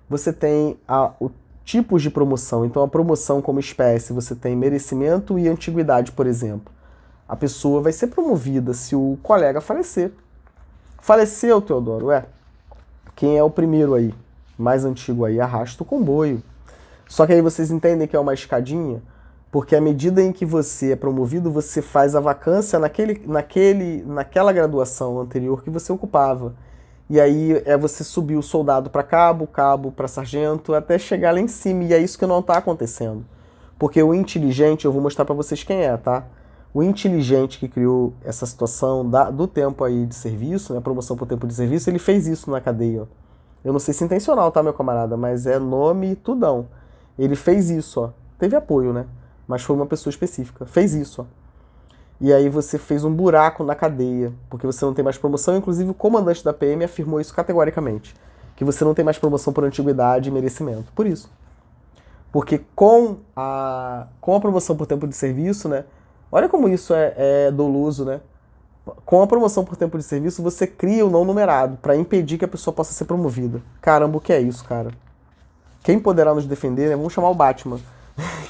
Você tem o tipos de promoção. Então a promoção como espécie, você tem merecimento e antiguidade, por exemplo. A pessoa vai ser promovida se o colega falecer. Faleceu, Teodoro, quem é o primeiro aí? Mais antigo aí, arrasta o comboio. Só que aí vocês entendem que é uma escadinha, porque à medida em que você é promovido, você faz a vacância naquela graduação anterior que você ocupava. E aí você subir o soldado para cabo, cabo para sargento, até chegar lá em cima. E é isso que não está acontecendo. Porque o inteligente, eu vou mostrar para vocês quem é, tá? O inteligente que criou essa situação do tempo aí de serviço, né, promoção por tempo de serviço, ele fez isso na cadeia, ó. Eu não sei se é intencional, tá, meu camarada, mas é nome e tudão. Ele fez isso, ó. Teve apoio, né? Mas foi uma pessoa específica. Fez isso, ó. E aí você fez um buraco na cadeia, porque você não tem mais promoção. Inclusive o comandante da PM afirmou isso categoricamente. Que você não tem mais promoção por antiguidade e merecimento. Por isso. Porque com a promoção por tempo de serviço, né? Olha como isso é doloso, né? Com a promoção por tempo de serviço, você cria o não numerado para impedir que a pessoa possa ser promovida. Caramba, o que é isso, cara? Quem poderá nos defender, né? Vamos chamar o Batman.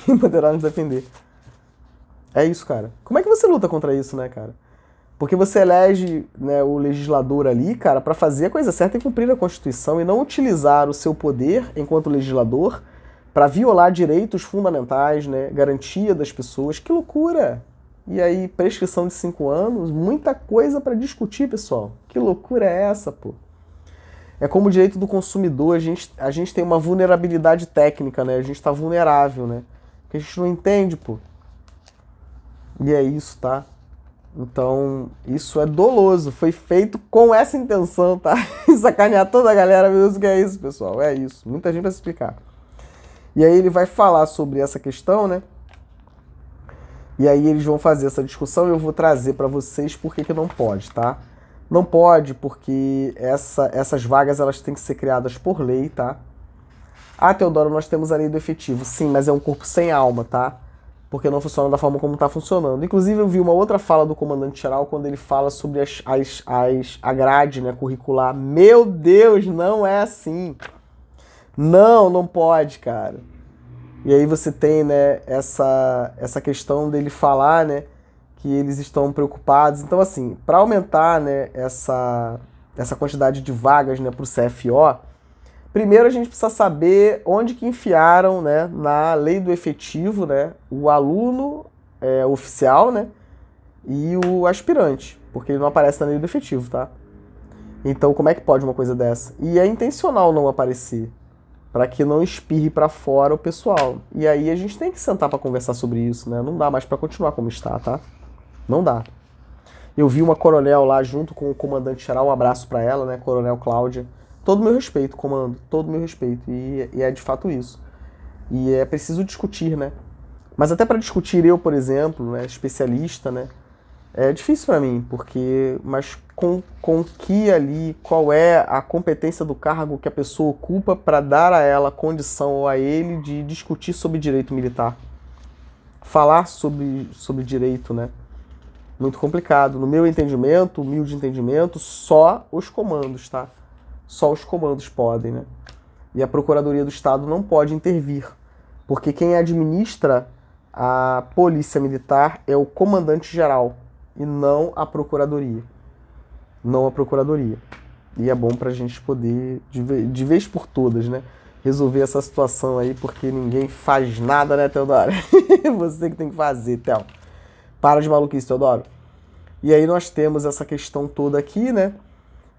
Quem poderá nos defender? É isso, cara. Como é que você luta contra isso, né, cara? Porque você elege, né, o legislador ali, cara, para fazer a coisa certa e cumprir a Constituição e não utilizar o seu poder enquanto legislador para violar direitos fundamentais, né, garantia das pessoas. Que loucura! E aí, prescrição de 5 anos, muita coisa para discutir, pessoal. Que loucura é essa, pô? É como o direito do consumidor, a gente tem uma vulnerabilidade técnica, né? A gente tá vulnerável, né? Porque a gente não entende, pô. E é isso, tá? Então, isso é doloso. Foi feito com essa intenção, tá? Sacanear toda a galera. Meu Deus, o que é isso, pessoal? É isso. Muita gente vai se explicar. E aí ele vai falar sobre essa questão, né? E aí eles vão fazer essa discussão e eu vou trazer para vocês por que não pode, tá? Não pode porque essas vagas elas têm que ser criadas por lei, tá? Ah, Teodoro, nós temos a lei do efetivo. Sim, mas é um corpo sem alma, tá? Porque não funciona da forma como está funcionando. Inclusive, eu vi uma outra fala do comandante-geral quando ele fala sobre a grade, né, curricular. Meu Deus, não é assim. Não pode, cara. E aí você tem, né, essa questão dele falar, né, que eles estão preocupados. Então, assim, para aumentar, né, essa quantidade de vagas, né, para o CFO, primeiro a gente precisa saber onde que enfiaram, né, na lei do efetivo, né, o aluno oficial, né, e o aspirante, porque ele não aparece na lei do efetivo, tá? Então, como é que pode uma coisa dessa? E é intencional não aparecer, para que não espirre para fora o pessoal. E aí a gente tem que sentar para conversar sobre isso, né? Não dá mais para continuar como está, tá? Não dá. Eu vi uma coronel lá junto com o comandante-geral, um abraço para ela, né, Coronel Cláudia. Todo o meu respeito, comando, todo o meu respeito. E é de fato isso. E é preciso discutir, né? Mas até para discutir eu, por exemplo, né, especialista, né, é difícil para mim, porque mas com que ali, qual é a competência do cargo que a pessoa ocupa para dar a ela condição ou a ele de discutir sobre direito militar? Falar sobre direito, né? Muito complicado. No meu entendimento, humilde entendimento, só os comandos, tá? Só os comandos podem, né? E a Procuradoria do Estado não pode intervir, porque quem administra a Polícia Militar é o comandante-geral e não a Procuradoria. Não a Procuradoria. E é bom pra gente poder, de vez por todas, né, resolver essa situação aí, porque ninguém faz nada, né, Teodoro? Você que tem que fazer, Theo. Para de maluquice, Teodoro. E aí nós temos essa questão toda aqui, né?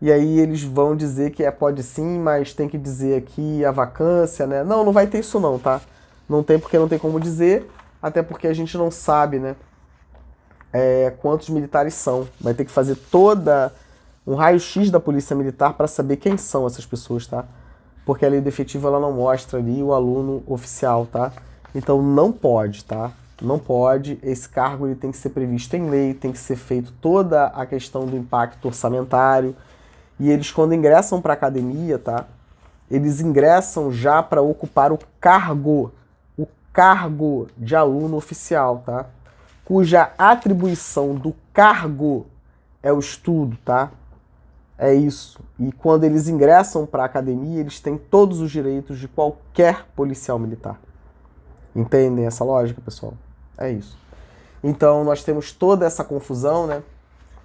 E aí eles vão dizer que pode sim, mas tem que dizer aqui a vacância, né? Não vai ter isso não, tá? Não tem porque não tem como dizer, até porque a gente não sabe, né? Quantos militares são. Vai ter que fazer toda um raio-x da polícia militar para saber quem são essas pessoas, tá? Porque a lei do efetivo ela não mostra ali o aluno oficial, tá? Então não pode, tá? Não pode. Esse cargo ele tem que ser previsto em lei, tem que ser feito toda a questão do impacto orçamentário. E eles, quando ingressam para a academia, tá? Eles ingressam já para ocupar o cargo de aluno oficial, tá? Cuja atribuição do cargo é o estudo, tá? É isso. E quando eles ingressam para a academia, eles têm todos os direitos de qualquer policial militar. Entendem essa lógica, pessoal? É isso. Então, nós temos toda essa confusão, né?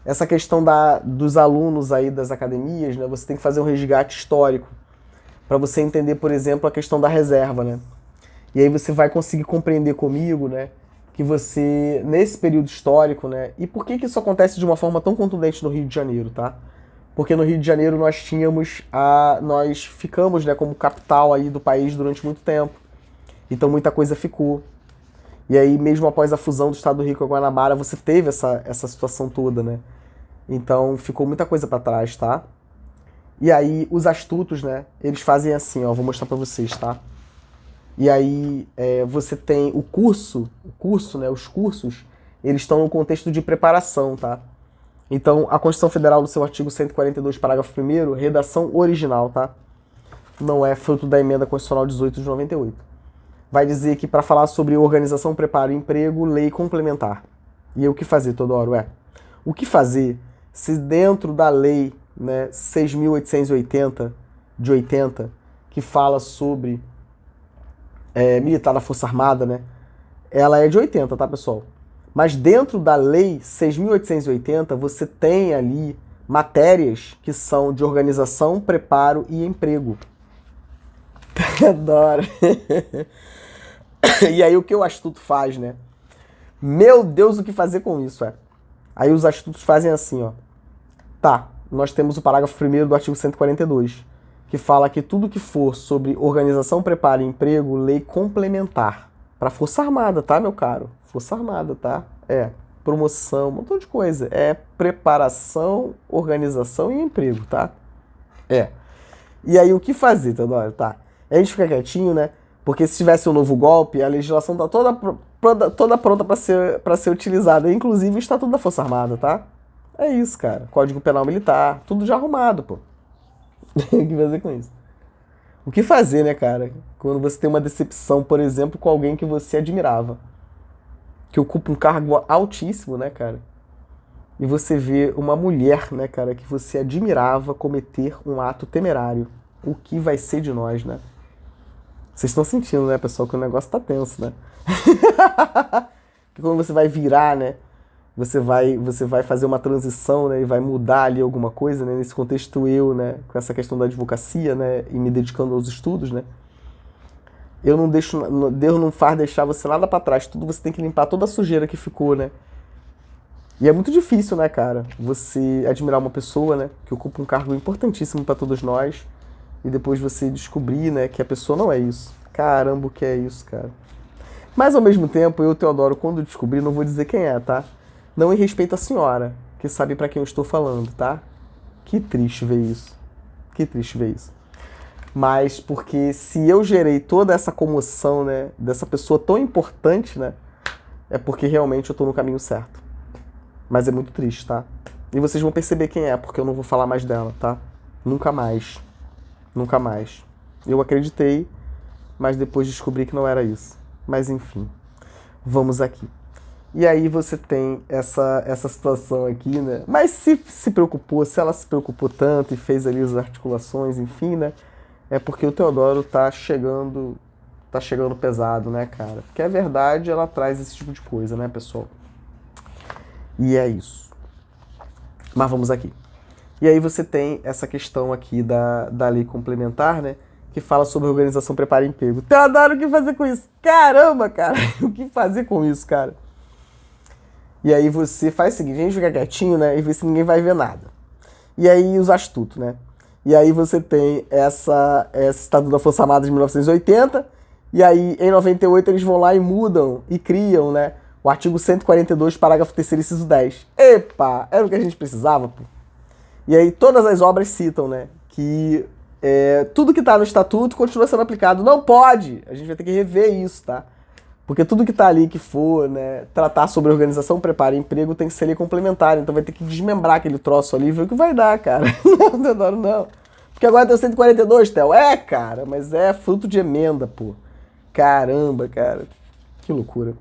Essa questão dos alunos aí das academias, né? Você tem que fazer um resgate histórico para você entender, por exemplo, a questão da reserva, né? E aí você vai conseguir compreender comigo, né? Que você, nesse período histórico, né? E por que isso acontece de uma forma tão contundente no Rio de Janeiro, tá? Porque no Rio de Janeiro nós ficamos, né, como capital aí do país durante muito tempo. Então muita coisa ficou. E aí mesmo após a fusão do Estado do Rio com a Guanabara, você teve essa situação toda, né? Então ficou muita coisa para trás, tá? E aí os astutos, né, eles fazem assim, ó, vou mostrar para vocês, tá? E aí você tem o curso, né, os cursos, eles estão no contexto de preparação, tá? Então, a Constituição Federal, no seu artigo 142, parágrafo 1º, redação original, tá? Não é fruto da emenda constitucional 18 de 98. vai dizer que para falar sobre organização, preparo e emprego, lei complementar. E aí, o que fazer, Teodoro? O que fazer se dentro da lei, né, 6.880 de 80, que fala sobre militar da Força Armada, né? Ela é de 80, tá, pessoal? Mas dentro da lei 6.880, você tem ali matérias que são de organização, preparo e emprego. Adoro. E aí o que o astuto faz, né? Meu Deus, o que fazer com isso, Aí os astutos fazem assim, ó. Tá, nós temos o parágrafo 1º do artigo 142, que fala que tudo que for sobre organização, preparo e emprego, lei complementar. Para Força Armada, tá, meu caro? Força Armada, tá? Promoção, um montão de coisa. Preparação, organização e emprego, tá? E aí o que fazer, Teodoro? Tá. A gente fica quietinho, né? Porque se tivesse um novo golpe, a legislação tá toda pronta para ser utilizada. Inclusive o Estatuto da Força Armada, tá? É isso, cara. Código Penal Militar, tudo já arrumado, pô. O que fazer com isso? O que fazer, né, cara? Quando você tem uma decepção, por exemplo, com alguém que você admirava, que ocupa um cargo altíssimo, né, cara? E você vê uma mulher, né, cara, que você admirava cometer um ato temerário. O que vai ser de nós, né? Vocês estão sentindo, né, pessoal, que o negócio tá tenso, né? Que quando você vai virar, né? Você vai fazer uma transição, né, e vai mudar ali alguma coisa, né? Nesse contexto eu, né, com essa questão da advocacia, né, e me dedicando aos estudos, né? Deus não faz deixar você nada pra trás, tudo você tem que limpar toda a sujeira que ficou, né? E é muito difícil, né, cara, você admirar uma pessoa, né, que ocupa um cargo importantíssimo pra todos nós, e depois você descobrir, né, que a pessoa não é isso. Caramba, o que é isso, cara? Mas ao mesmo tempo, eu, Teodoro, quando descobrir, não vou dizer quem é, tá? Não em respeito à senhora, que sabe pra quem eu estou falando, tá? Que triste ver isso. Que triste ver isso. Mas porque se eu gerei toda essa comoção, né, dessa pessoa tão importante, né, é porque realmente eu tô no caminho certo. Mas é muito triste, tá? E vocês vão perceber quem é, porque eu não vou falar mais dela, tá? Nunca mais. Nunca mais. Eu acreditei, mas depois descobri que não era isso. Mas enfim, vamos aqui. E aí você tem essa situação aqui, né? Mas se preocupou, se ela se preocupou tanto e fez ali as articulações, enfim, né? É porque o Teodoro tá chegando pesado, né, cara? Porque a verdade, ela traz esse tipo de coisa, né, pessoal? E é isso. Mas vamos aqui. E aí você tem essa questão aqui da lei complementar, né? Que fala sobre organização, preparo e emprego. Teodoro, o que fazer com isso? Caramba, cara! O que fazer com isso, cara? E aí você faz o seguinte, a gente fica quietinho, né? E vê se ninguém vai ver nada. E aí os astutos, né? E aí você tem essa Estatuto da Força Armada de 1980, e aí em 98 eles vão lá e mudam e criam, né? O artigo 142, parágrafo 3º, inciso 10. Epa! Era o que a gente precisava, pô. E aí todas as obras citam, né? Que tudo que está no estatuto continua sendo aplicado. Não pode! A gente vai ter que rever isso, tá? Porque tudo que está ali que for, né, tratar sobre organização, preparo e emprego tem que ser lei complementar. Então vai ter que desmembrar aquele troço ali e ver o que vai dar, cara. Não, Teodoro, não. Porque agora tem o 142, Theo. Cara, mas é fruto de emenda, pô. Caramba, cara. Que loucura.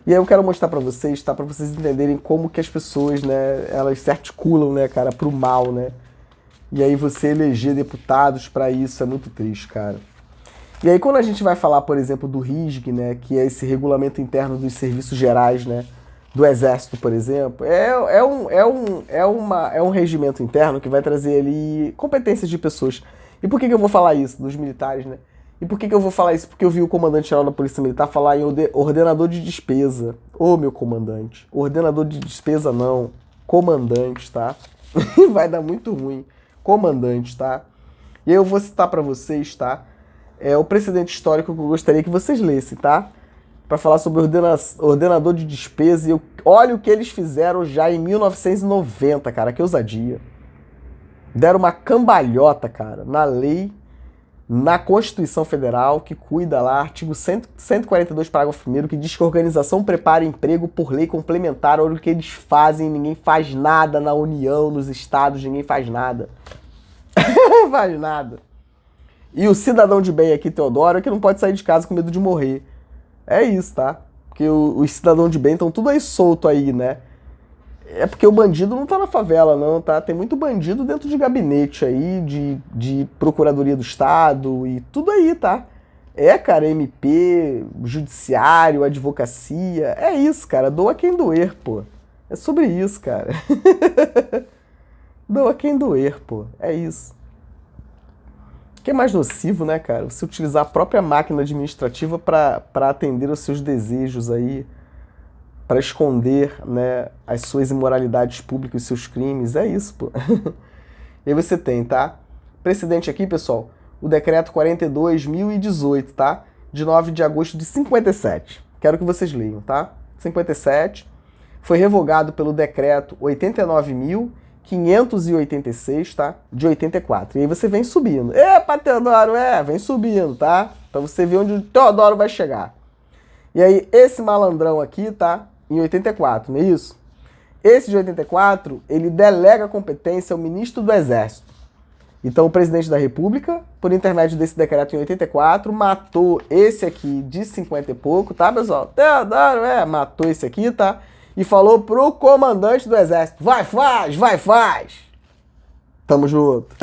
E aí eu quero mostrar pra vocês, tá? Pra vocês entenderem como que as pessoas, né, elas se articulam, né, cara, pro mal, né? E aí você eleger deputados pra isso é muito triste, cara. E aí quando a gente vai falar, por exemplo, do RISG, né, que é esse regulamento interno dos serviços gerais, né, do Exército, por exemplo, é um regimento interno que vai trazer ali competências de pessoas. E por que eu vou falar isso dos militares, né? E por que eu vou falar isso? Porque eu vi o comandante-geral da Polícia Militar falar em ordenador de despesa. Ô, meu comandante, ordenador de despesa não, comandante, tá? Vai dar muito ruim. Comandante, tá? E aí eu vou citar pra vocês, tá? O precedente histórico que eu gostaria que vocês lessem, tá? Para falar sobre ordenador de despesa. E olha o que eles fizeram já em 1990, cara. Que ousadia. Deram uma cambalhota, cara, na lei, na Constituição Federal, que cuida lá, artigo 142, parágrafo 1º, que diz que a organização prepara emprego por lei complementar. Olha o que eles fazem. Ninguém faz nada na União, nos estados, ninguém faz nada. Faz nada. E o cidadão de bem aqui, Teodoro, é que não pode sair de casa com medo de morrer. É isso, tá? Porque os cidadãos de bem estão tudo aí solto aí, né? É porque o bandido não tá na favela, não, tá? Tem muito bandido dentro de gabinete aí, de Procuradoria do Estado e tudo aí, tá? É, cara, MP, judiciário, advocacia. É isso, cara. Doa quem doer, pô. É sobre isso, cara. Doa quem doer, pô. É isso. O que é mais nocivo, né, cara? Você utilizar a própria máquina administrativa para atender os seus desejos aí, para esconder, né, as suas imoralidades públicas e seus crimes. É isso, pô. E aí você tem, tá? Precedente aqui, pessoal, o decreto 42.018, tá? De 9 de agosto de 57. Quero que vocês leiam, tá? 57 foi revogado pelo decreto 89.586, tá? De 84. E aí você vem subindo. Epa, Teodoro, vem subindo, tá? Pra você ver onde o Teodoro vai chegar. E aí, esse malandrão aqui, tá? Em 84, não é isso? Esse de 84, ele delega a competência ao ministro do Exército. Então, o presidente da República, por intermédio desse decreto em 84, matou esse aqui de 50 e pouco, tá, pessoal? Teodoro, matou esse aqui, tá? E falou pro comandante do Exército, vai, faz! Tamo junto.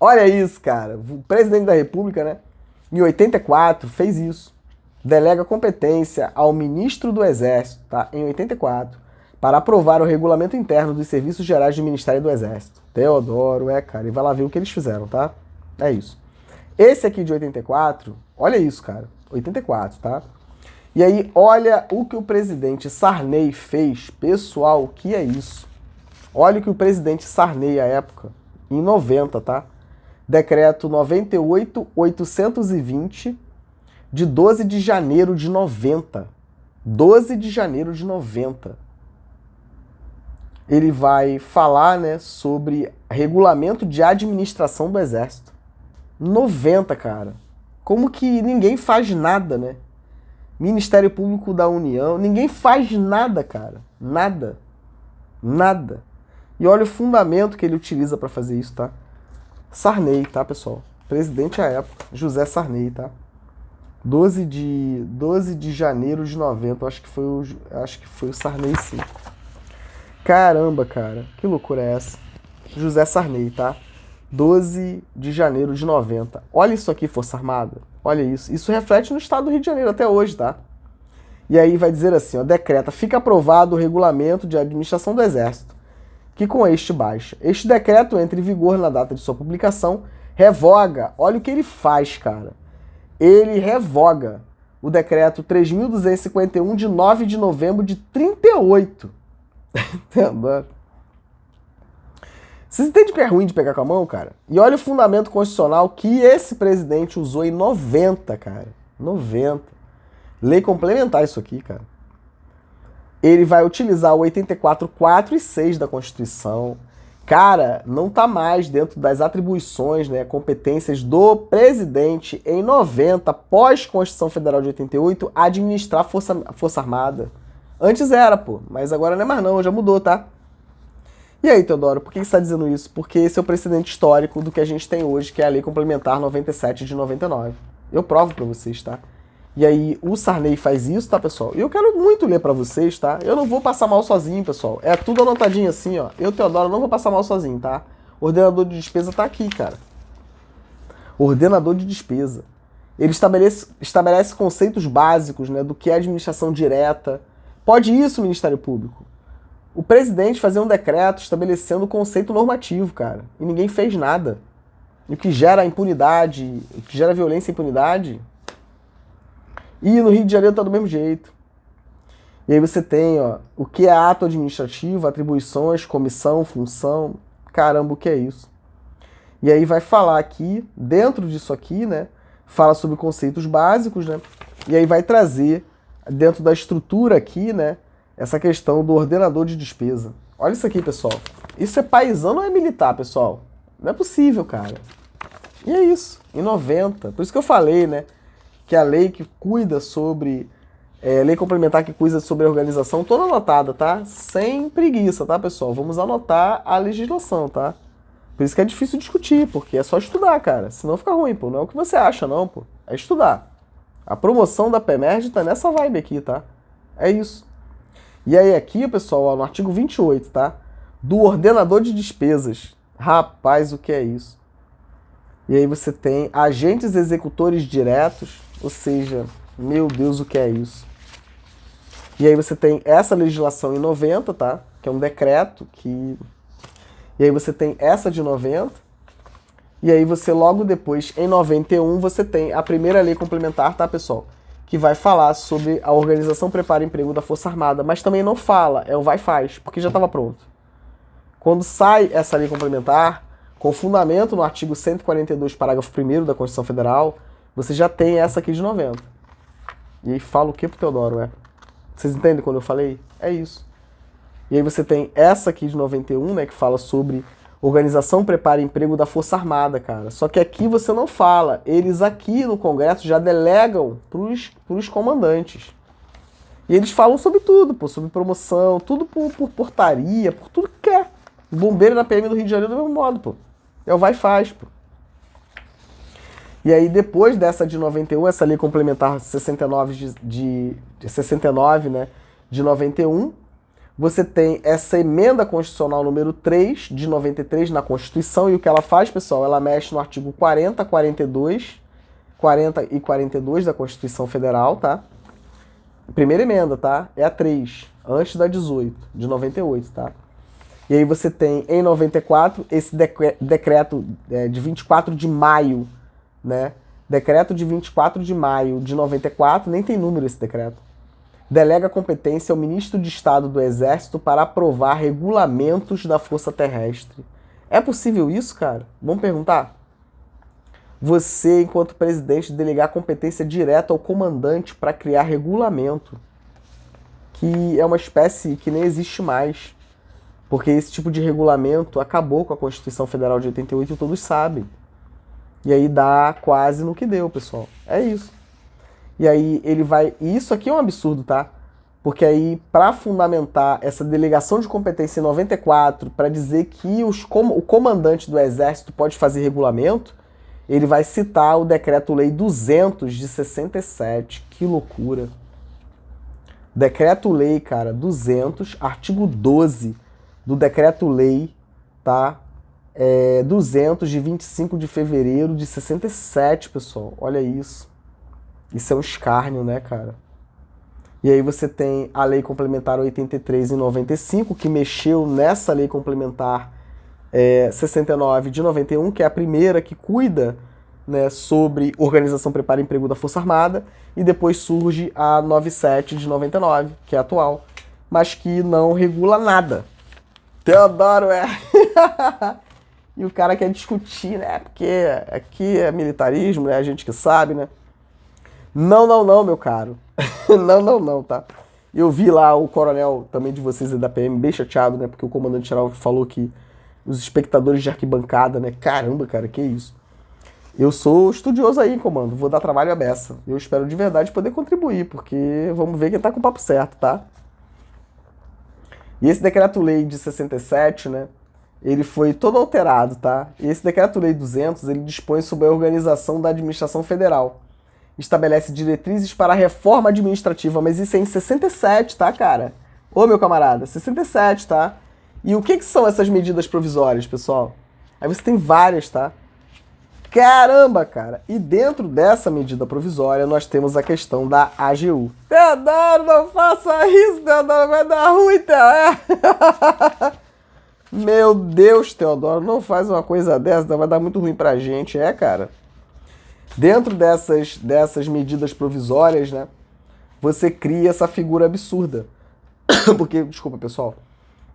Olha isso, cara. O presidente da República, né, em 84, fez isso. Delega competência ao ministro do Exército, tá, em 84, para aprovar o regulamento interno dos serviços gerais do Ministério do Exército. Teodoro, cara, e vai lá ver o que eles fizeram, tá? É isso. Esse aqui de 84, olha isso, cara, 84, tá? E aí, olha o que o presidente Sarney fez, pessoal, o que é isso? Olha o que o presidente Sarney, à época, em 90, tá? Decreto 98.820, de 12 de janeiro de 90. 12 de janeiro de 90. Ele vai falar, né, sobre regulamento de administração do Exército. 90, cara. Como que ninguém faz nada, né? Ministério Público da União, ninguém faz nada, cara. Nada. Nada. E olha o fundamento que ele utiliza para fazer isso, tá? Sarney, tá, pessoal? Presidente à época, José Sarney, tá? 12 de janeiro de 90, acho que foi o Sarney, sim. Caramba, cara, que loucura é essa? José Sarney, tá? 12 de janeiro de 90. Olha isso aqui, Força Armada. Olha isso. Isso reflete no estado do Rio de Janeiro até hoje, tá? E aí vai dizer assim, ó, decreta, fica aprovado o regulamento de administração do Exército, que com este baixa. Este decreto entra em vigor na data de sua publicação, revoga. Olha o que ele faz, cara. Ele revoga o decreto 3.251 de 9 de novembro de 38. Entendeu? Vocês entendem que é ruim de pegar com a mão, cara? E olha o fundamento constitucional que esse presidente usou em 90, cara. 90. Lei complementar isso aqui, cara. Ele vai utilizar o 84.4 e 6 da Constituição. Cara, não tá mais dentro das atribuições, né, competências do presidente em 90, pós-Constituição Federal de 88, administrar Força Armada. Antes era, pô, mas agora não é mais não, já mudou, tá? E aí, Teodoro, por que você está dizendo isso? Porque esse é o precedente histórico do que a gente tem hoje, que é a Lei Complementar 97 de 99. Eu provo pra vocês, tá? E aí, o Sarney faz isso, tá, pessoal? E eu quero muito ler pra vocês, tá? Eu não vou passar mal sozinho, pessoal. É tudo anotadinho assim, ó. Eu, Teodoro, não vou passar mal sozinho, tá? O ordenador de despesa tá aqui, cara. Ordenador de despesa. Ele estabelece conceitos básicos, né, do que é administração direta. Pode isso, Ministério Público? O presidente fazer um decreto estabelecendo o conceito normativo, cara. E ninguém fez nada. E o que gera impunidade, o que gera violência e impunidade. E no Rio de Janeiro tá do mesmo jeito. E aí você tem, ó, o que é ato administrativo, atribuições, comissão, função. Caramba, o que é isso? E aí vai falar aqui, dentro disso aqui, né? Fala sobre conceitos básicos, né? E aí vai trazer, dentro da estrutura aqui, né? Essa questão do ordenador de despesa. Olha isso aqui, pessoal. Isso é paisano ou é militar, pessoal? Não é possível, cara. E é isso, em 90. Por isso que eu falei, né? Que a lei que cuida sobre... lei complementar que cuida sobre a organização, toda anotada, tá? Sem preguiça, tá, pessoal? Vamos anotar a legislação, tá? Por isso que é difícil discutir, porque é só estudar, cara. Senão fica ruim, pô. Não é o que você acha, não, pô. É estudar. A promoção da PEMERG tá nessa vibe aqui, tá? É isso. E aí aqui, pessoal, ó, no artigo 28, tá? Do ordenador de despesas. Rapaz, o que é isso? E aí você tem agentes executores diretos, ou seja, meu Deus, o que é isso? E aí você tem essa legislação em 90, tá? Que é um decreto que... E aí você tem essa de 90. E aí você logo depois, em 91, você tem a primeira lei complementar, tá, pessoal? Que vai falar sobre a organização, preparo e emprego da Força Armada. Mas também não fala, é o vai e faz, porque já estava pronto. Quando sai essa lei complementar, com fundamento no artigo 142, parágrafo 1º da Constituição Federal, você já tem essa aqui de 90. E aí fala o que pro Teodoro, Vocês entendem quando eu falei? É isso. E aí você tem essa aqui de 91, né, que fala sobre organização, preparo e emprego da Força Armada, cara. Só que aqui você não fala. Eles aqui no Congresso já delegam pros comandantes. E eles falam sobre tudo, pô, sobre promoção, tudo por portaria, por tudo que quer. O bombeiro da PM do Rio de Janeiro do mesmo modo, pô. É o vai e faz, pô. E aí depois dessa de 91, essa lei complementar 69 de 69, né, de 91, você tem essa emenda constitucional número 3 de 93 na Constituição, e o que ela faz, pessoal, ela mexe no artigo 40, 42, 40 e 42 da Constituição Federal, tá? Primeira emenda, tá? É a 3, antes da 18, de 98, tá? E aí você tem, em 94, esse decreto de 24 de maio, né? Decreto de 24 de maio de 94, nem tem número esse decreto. Delega competência ao ministro de Estado do Exército para aprovar regulamentos da Força Terrestre. É possível isso, cara? Vamos perguntar? Você, enquanto presidente, delegar competência direta ao comandante para criar regulamento, que é uma espécie que nem existe mais. Porque esse tipo de regulamento acabou com a Constituição Federal de 88 e todos sabem. E aí dá quase no que deu, pessoal. É isso. E aí ele vai... E isso aqui é um absurdo, tá? Porque aí, para fundamentar essa delegação de competência em 94, para dizer que o comandante do Exército pode fazer regulamento, ele vai citar o Decreto-Lei 200 de 67. Que loucura. Decreto-Lei, cara, 200, artigo 12 do Decreto-Lei, tá? 200 de 25 de fevereiro de 67, pessoal. Olha isso. Isso é um escárnio, né, cara? E aí você tem a Lei Complementar 83 em 95, que mexeu nessa Lei Complementar 69 de 91, que é a primeira que cuida, né, sobre organização, preparo e emprego da Força Armada, e depois surge a 97 de 99, que é a atual, mas que não regula nada. Teodoro E o cara quer discutir, né? Porque aqui é militarismo, né? A gente que sabe, né? Não, meu caro. Não, tá? Eu vi lá o coronel também de vocês da PM bem chateado, né? Porque o comandante-geral falou que os espectadores de arquibancada, né? Caramba, cara, que isso? Eu sou estudioso aí, comando. Vou dar trabalho à beça. Eu espero de verdade poder contribuir, porque vamos ver quem tá com o papo certo, tá? E esse decreto-lei de 67, né? Ele foi todo alterado, tá? E esse decreto-lei 200, ele dispõe sobre a organização da administração federal. Estabelece diretrizes para a reforma administrativa, mas isso é em 67, tá, cara? Ô, meu camarada, 67, tá? E o que são essas medidas provisórias, pessoal? Aí você tem várias, tá? Caramba, cara! E dentro dessa medida provisória, nós temos a questão da AGU. Teodoro, não faça isso, Teodoro, vai dar ruim, Teodoro. Meu Deus, Teodoro, não faz uma coisa dessa, vai dar muito ruim pra gente, cara. Dentro dessas medidas provisórias, né, você cria essa figura absurda. Porque, desculpa, pessoal,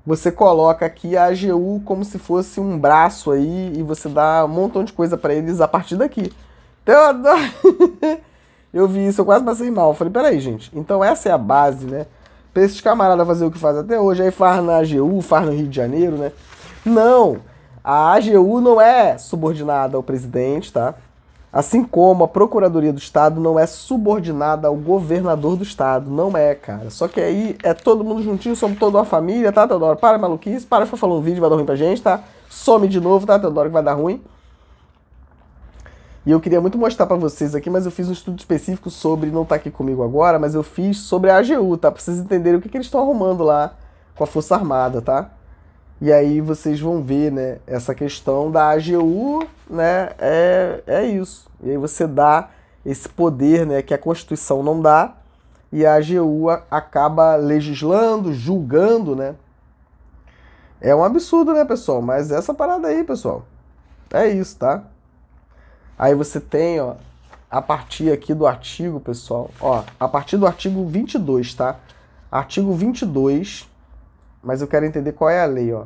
você coloca aqui a AGU como se fosse um braço aí e você dá um montão de coisa pra eles a partir daqui. Teodoro! Eu vi isso, eu quase passei mal. Falei, peraí, gente, então essa é a base, né? Pra esses camaradas fazer o que faz até hoje, aí faz na AGU, faz no Rio de Janeiro, né? Não, a AGU não é subordinada ao presidente, tá? Assim como a Procuradoria do Estado não é subordinada ao governador do Estado. Não é, cara. Só que aí é todo mundo juntinho, somos toda uma família, tá, Teodoro? Para, maluquice, para de ficar falando vídeo, vai dar ruim pra gente, tá? Some de novo, tá, Teodoro, que vai dar ruim. E eu queria muito mostrar pra vocês aqui, mas eu fiz um estudo específico sobre, não tá aqui comigo agora, mas eu fiz sobre a AGU, tá? Pra vocês entenderem o que eles estão arrumando lá com a Força Armada, tá? E aí vocês vão ver, né, essa questão da AGU, né, é isso. E aí você dá esse poder, né, que a Constituição não dá, e a AGU acaba legislando, julgando, né. É um absurdo, né, pessoal? Mas essa parada aí, pessoal, é isso, tá? Aí você tem, ó, a partir aqui do artigo, pessoal, ó, a partir do artigo 22, tá? Artigo 22, mas eu quero entender qual é a lei, ó.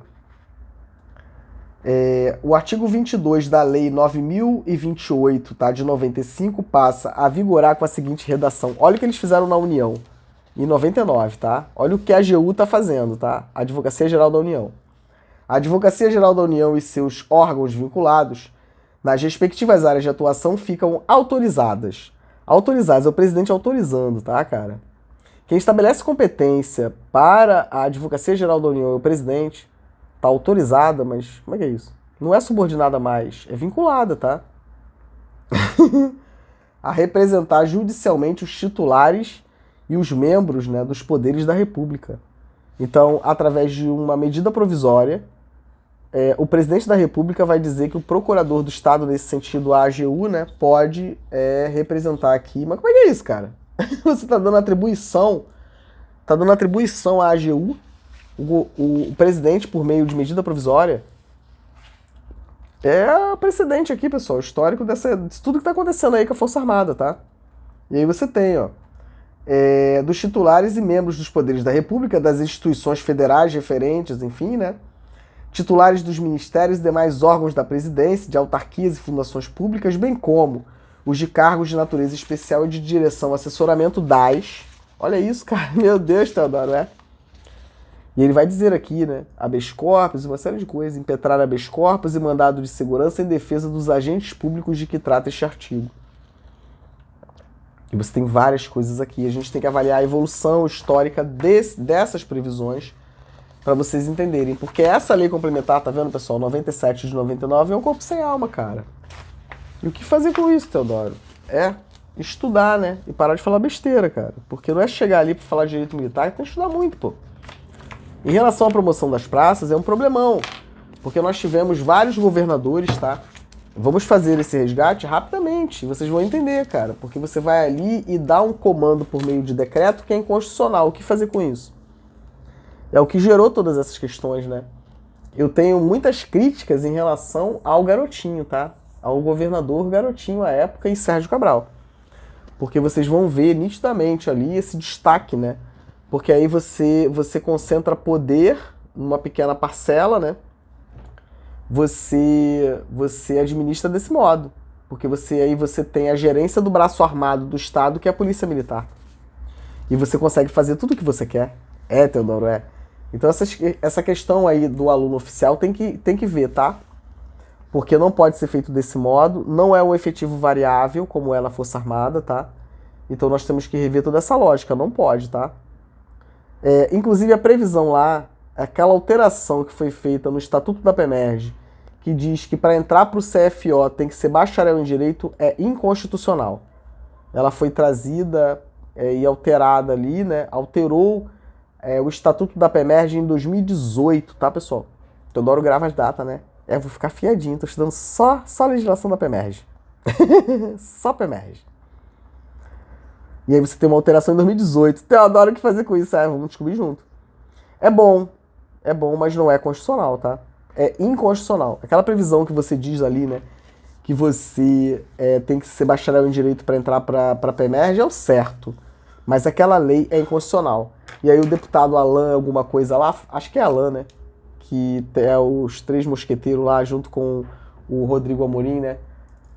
O artigo 22 da Lei 9.028, tá, de 95, passa a vigorar com a seguinte redação. Olha o que eles fizeram na União, em 99, tá? Olha o que a AGU tá fazendo, tá? A Advocacia Geral da União. A Advocacia Geral da União e seus órgãos vinculados, nas respectivas áreas de atuação, ficam autorizadas. Autorizadas, é o presidente autorizando, tá, cara? Quem estabelece competência para a Advocacia Geral da União é o presidente. Tá autorizada, mas como é que é isso? Não é subordinada mais, é vinculada, tá? A representar judicialmente os titulares e os membros, né, dos poderes da República. Então, através de uma medida provisória, o presidente da República vai dizer que o procurador do Estado, nesse sentido, a AGU, né, pode representar aqui. Mas como é que é isso, cara? Você tá dando atribuição à AGU, o presidente, por meio de medida provisória. É precedente aqui, pessoal, histórico disso tudo que tá acontecendo aí com a Força Armada, tá? E aí você tem, ó, dos titulares e membros dos poderes da República, das instituições federais referentes, enfim, né? Titulares dos ministérios e demais órgãos da presidência, de autarquias e fundações públicas, bem como os de cargos de natureza especial e de direção, assessoramento das... Olha isso, cara, meu Deus, Teodoro, E ele vai dizer aqui, né, habeas corpus, uma série de coisas, impetrar habeas corpus e mandado de segurança em defesa dos agentes públicos de que trata este artigo. E você tem várias coisas aqui, a gente tem que avaliar a evolução histórica dessas previsões para vocês entenderem, porque essa lei complementar, tá vendo, pessoal, 97 de 99 é um corpo sem alma, cara. E o que fazer com isso, Teodoro? Estudar, né, e parar de falar besteira, cara, porque não é chegar ali para falar de direito militar, tem que estudar muito, pô. Em relação à promoção das praças, é um problemão, porque nós tivemos vários governadores, tá? Vamos fazer esse resgate rapidamente, vocês vão entender, cara, porque você vai ali e dá um comando por meio de decreto que é inconstitucional. O que fazer com isso? É o que gerou todas essas questões, né? Eu tenho muitas críticas em relação ao Garotinho, tá? Ao governador Garotinho à época e Sérgio Cabral. Porque vocês vão ver nitidamente ali esse destaque, né? Porque aí você concentra poder numa pequena parcela, né? Você administra desse modo. Porque aí você tem a gerência do braço armado do Estado, que é a Polícia Militar. E você consegue fazer tudo o que você quer. Teodoro, Então essa questão aí do aluno oficial tem que ver, tá? Porque não pode ser feito desse modo, não é um efetivo variável, como é na Força Armada, tá? Então nós temos que rever toda essa lógica, não pode, tá? Inclusive a previsão lá, aquela alteração que foi feita no Estatuto da PEMERG, que diz que para entrar para o CFO tem que ser bacharel em Direito, é inconstitucional. Ela foi trazida e alterada ali, né? Alterou o Estatuto da PEMERG em 2018, tá, pessoal? Teodoro grava as datas, né? Vou ficar fiadinho, tô estudando só a legislação da PEMERG. Só PEMERG. E aí você tem uma alteração em 2018. Teodoro, o que fazer com isso? Vamos descobrir junto. É bom, mas não é constitucional, tá? É inconstitucional. Aquela previsão que você diz ali, né? Que você tem que ser bacharel em Direito para entrar para PEMERG é o certo. Mas aquela lei é inconstitucional. E aí o deputado Alain, alguma coisa lá, acho que é Alain, né? Que é os três mosqueteiros lá, junto com o Rodrigo Amorim, né?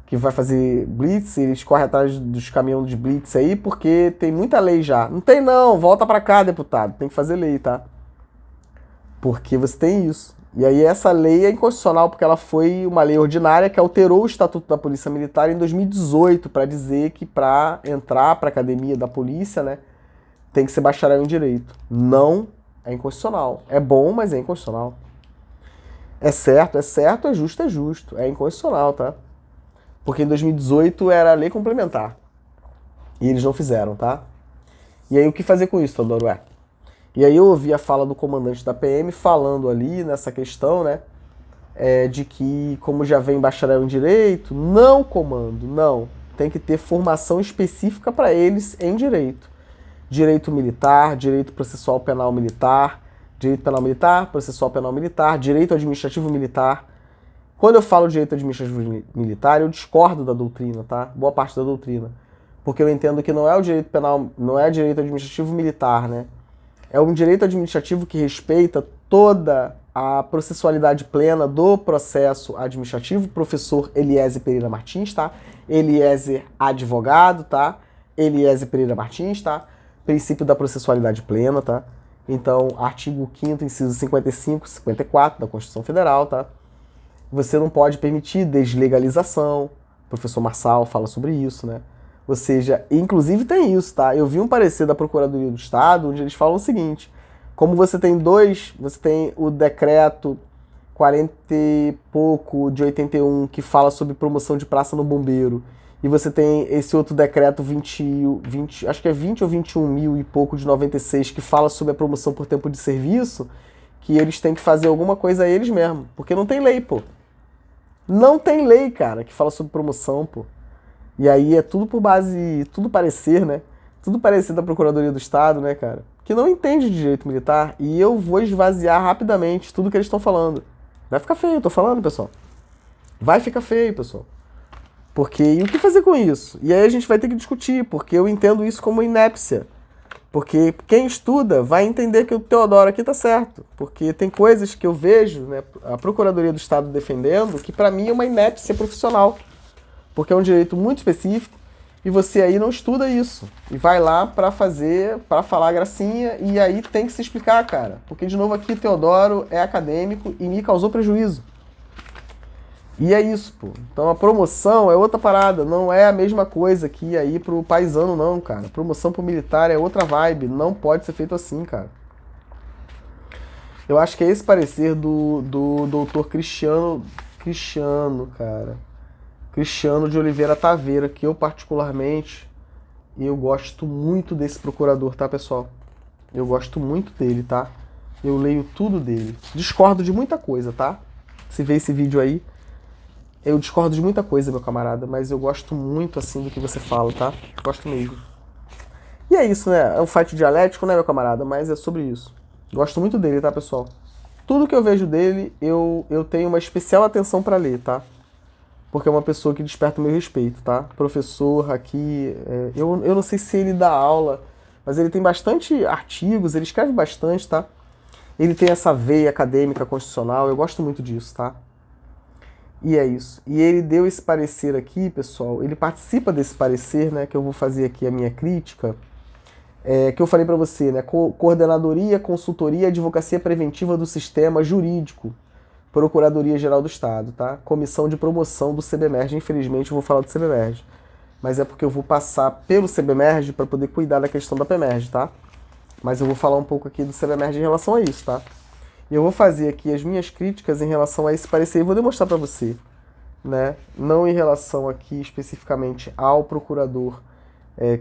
Que vai fazer blitz, eles correm atrás dos caminhões de blitz aí, porque tem muita lei já. Não tem não, volta pra cá, deputado, tem que fazer lei, tá? Porque você tem isso. E aí essa lei é inconstitucional porque ela foi uma lei ordinária que alterou o Estatuto da Polícia Militar em 2018 para dizer que para entrar para a academia da polícia, né, tem que ser bacharel em direito. Não é inconstitucional. É bom, mas é inconstitucional. É certo, é justo, é justo. É inconstitucional, tá? Porque em 2018 era lei complementar. E eles não fizeram, tá? E aí o que fazer com isso, Teodoro? E aí eu ouvi a fala do comandante da PM falando ali nessa questão, né? De que, como já vem bacharel em direito, não, comando, não. Tem que ter formação específica para eles em direito. Direito militar, direito processual penal militar, direito penal militar, processual penal militar, direito administrativo militar. Quando eu falo direito administrativo militar, eu discordo da doutrina, tá? Boa parte da doutrina. Porque eu entendo que não é o direito penal, não é direito administrativo militar, né? É um direito administrativo que respeita toda a processualidade plena do processo administrativo. Professor Eliezer Pereira Martins, tá? Eliezer advogado, tá? Eliezer Pereira Martins, tá? Princípio da processualidade plena, tá? Então, artigo 5º, inciso 55, 54 da Constituição Federal, tá? Você não pode permitir deslegalização. O professor Marçal fala sobre isso, né? Ou seja, inclusive tem isso, tá? Eu vi um parecer da Procuradoria do Estado onde eles falam o seguinte: como você tem você tem o decreto 40 e pouco de 81 que fala sobre promoção de praça no bombeiro, e você tem esse outro decreto 20 acho que é 20 ou 21 mil e pouco de 96 que fala sobre a promoção por tempo de serviço, que eles têm que fazer alguma coisa a eles mesmos, porque não tem lei, pô. Não tem lei, cara, que fala sobre promoção, pô. E aí é tudo por base, tudo parecer, né? Tudo parecer da Procuradoria do Estado, né, cara? Que não entende de direito militar, e eu vou esvaziar rapidamente tudo que eles estão falando. Vai ficar feio, eu tô falando, pessoal. Vai ficar feio, pessoal. Porque, e o que fazer com isso? E aí a gente vai ter que discutir, porque eu entendo isso como inépcia. Porque quem estuda vai entender que o Teodoro aqui tá certo. Porque tem coisas que eu vejo, né, a Procuradoria do Estado defendendo, que pra mim é uma inépcia profissional. Porque é um direito muito específico e você aí não estuda isso. E vai lá pra falar gracinha, e aí tem que se explicar, cara. Porque, de novo, aqui Teodoro é acadêmico e me causou prejuízo. E é isso, pô. Então a promoção é outra parada, não é a mesma coisa que aí pro paisano, não, cara. Promoção pro militar é outra vibe, não pode ser feito assim, cara. Eu acho que é esse parecer do doutor Cristiano, cara. Cristiano de Oliveira Taveira, que eu particularmente, eu gosto muito desse procurador, tá, pessoal? Eu gosto muito dele, tá? Eu leio tudo dele. Discordo de muita coisa, tá? Se vê esse vídeo aí, eu discordo de muita coisa, meu camarada, mas eu gosto muito, assim, do que você fala, tá? Gosto mesmo. E é isso, né? É um fight dialético, né, meu camarada? Mas é sobre isso. Gosto muito dele, tá, pessoal? Tudo que eu vejo dele, eu tenho uma especial atenção pra ler, tá? Porque é uma pessoa que desperta o meu respeito, tá? Professor aqui, eu não sei se ele dá aula, mas ele tem bastante artigos, ele escreve bastante, tá? Ele tem essa veia acadêmica constitucional, eu gosto muito disso, tá? E é isso. E ele deu esse parecer aqui, pessoal, ele participa desse parecer, né, que eu vou fazer aqui a minha crítica, que eu falei pra você, né, Coordenadoria, Consultoria e Advocacia Preventiva do Sistema Jurídico, Procuradoria-Geral do Estado, tá? Comissão de Promoção do CBMERG. Infelizmente eu vou falar do CBMERG, mas é porque eu vou passar pelo CBMERG para poder cuidar da questão da PEMERG, tá? Mas eu vou falar um pouco aqui do CBMERG em relação a isso, tá? E eu vou fazer aqui as minhas críticas em relação a esse parecer e vou demonstrar para você, né? Não em relação aqui especificamente ao procurador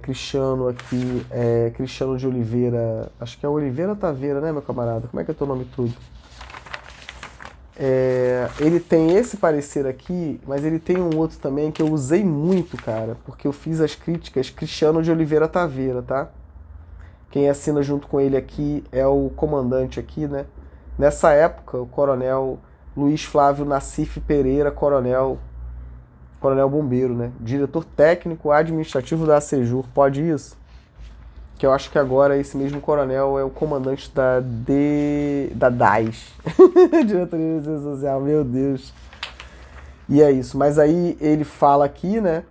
Cristiano aqui, Cristiano de Oliveira, acho que é Oliveira Taveira, né, meu camarada? Como é que é teu nome tudo? Ele tem esse parecer aqui, mas ele tem um outro também que eu usei muito, cara, porque eu fiz as críticas Cristiano de Oliveira Taveira, tá? Quem assina junto com ele aqui é o comandante aqui, né? Nessa época, o coronel Luiz Flávio Nassif Pereira, coronel bombeiro, né? Diretor técnico administrativo da ACEJUR, pode isso? Que eu acho que agora esse mesmo coronel é o comandante da DAIS. Diretoria de Defesa Social, meu Deus. E é isso. Mas aí ele fala aqui, né?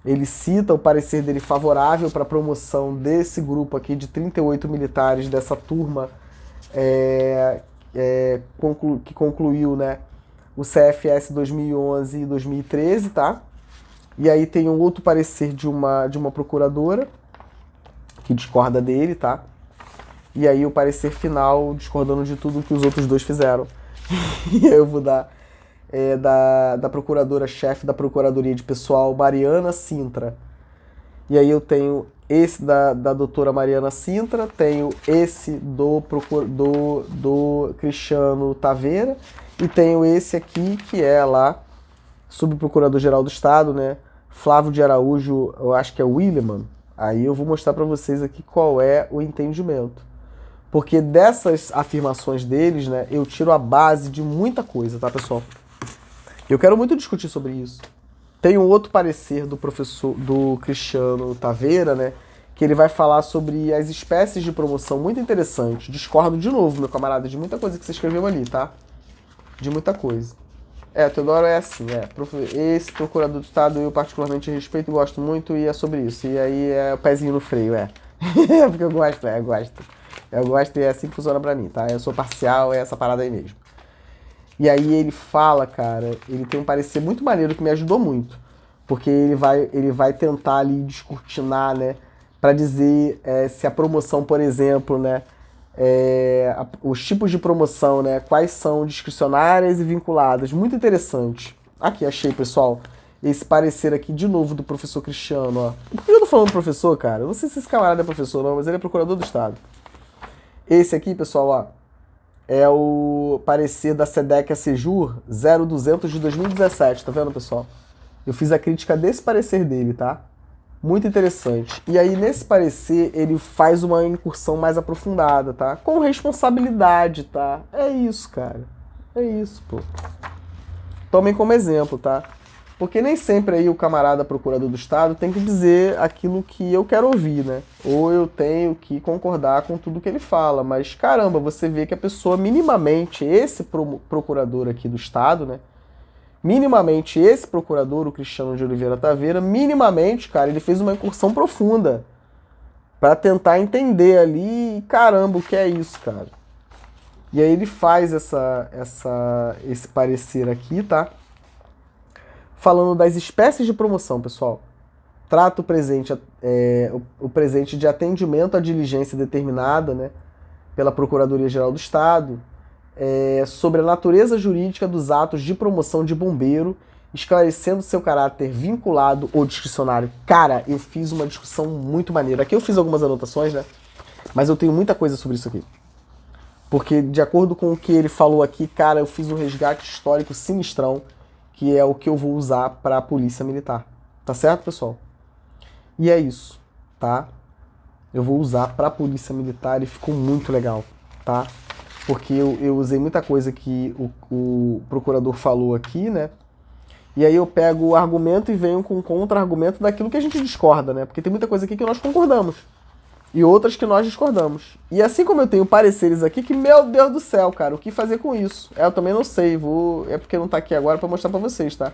Ele cita o parecer dele favorável para a promoção desse grupo aqui de 38 militares dessa turma que concluiu, né, o CFS 2011 e 2013, tá? E aí tem um outro parecer de uma procuradora que discorda dele, tá? E aí o parecer final discordando de tudo que os outros dois fizeram. E eu vou dar da procuradora-chefe da Procuradoria de Pessoal, Mariana Sintra. E aí eu tenho esse da doutora Mariana Sintra, tenho esse do Cristiano Taveira, e tenho esse aqui, que é lá, subprocurador-geral do Estado, né? Flávio de Araújo, eu acho que é Williman. Aí eu vou mostrar para vocês aqui qual é o entendimento. Porque dessas afirmações deles, né, eu tiro a base de muita coisa, tá, pessoal? Eu quero muito discutir sobre isso. Tem um outro parecer do Cristiano Taveira, né, que ele vai falar sobre as espécies de promoção, muito interessante. Discordo de novo, meu camarada, de muita coisa que você escreveu ali, tá? De muita coisa. Teodoro é assim, esse procurador do Estado eu particularmente respeito e gosto muito, e é sobre isso. E aí é o pezinho no freio, porque eu gosto, eu gosto. Eu gosto e é assim que funciona pra mim, tá? Eu sou parcial, é essa parada aí mesmo. E aí ele fala, cara, ele tem um parecer muito maneiro que me ajudou muito. Porque ele vai tentar ali descortinar, né? Pra dizer se a promoção, por exemplo, né? Os tipos de promoção, né? Quais são discricionárias e vinculadas. Muito interessante. Aqui, achei, pessoal. Esse parecer aqui, de novo, do professor Cristiano, ó. Por que eu tô falando professor, cara? Eu não sei se esse camarada é professor, não, mas ele é procurador do Estado. Esse aqui, pessoal, ó, é o parecer da SEDEC Sejur 0200 de 2017, tá vendo, pessoal? Eu fiz a crítica desse parecer dele, tá? Muito interessante. E aí, nesse parecer, ele faz uma incursão mais aprofundada, tá? Com responsabilidade, tá? É isso, cara. É isso, pô. Tomem como exemplo, tá? Porque nem sempre aí o camarada procurador do Estado tem que dizer aquilo que eu quero ouvir, né? Ou eu tenho que concordar com tudo que ele fala. Mas, caramba, você vê que a pessoa minimamente, esse procurador aqui do Estado, né? Minimamente esse procurador, o Cristiano de Oliveira Taveira, minimamente, cara, ele fez uma incursão profunda para tentar entender ali, caramba, o que é isso, cara. E aí ele faz esse parecer aqui, tá? Falando das espécies de promoção, pessoal. Trata o presente de atendimento à diligência determinada, né, pela Procuradoria-Geral do Estado, sobre a natureza jurídica dos atos de promoção de bombeiro, esclarecendo seu caráter vinculado ou discricionário. Cara, eu fiz uma discussão muito maneira. Aqui eu fiz algumas anotações, né, mas eu tenho muita coisa sobre isso aqui. Porque, de acordo com o que ele falou aqui, cara, eu fiz um resgate histórico sinistrão, que é o que eu vou usar para a Polícia Militar. Tá certo, pessoal? E é isso, tá? Eu vou usar para a Polícia Militar e ficou muito legal, tá? Porque eu usei muita coisa que o procurador falou aqui, né? E aí eu pego o argumento e venho com um contra-argumento daquilo que a gente discorda, né? Porque tem muita coisa aqui que nós concordamos. E outras que nós discordamos. E assim como eu tenho pareceres aqui, que, meu Deus do céu, cara, o que fazer com isso? Eu também não sei, é porque não tá aqui agora pra mostrar pra vocês, tá?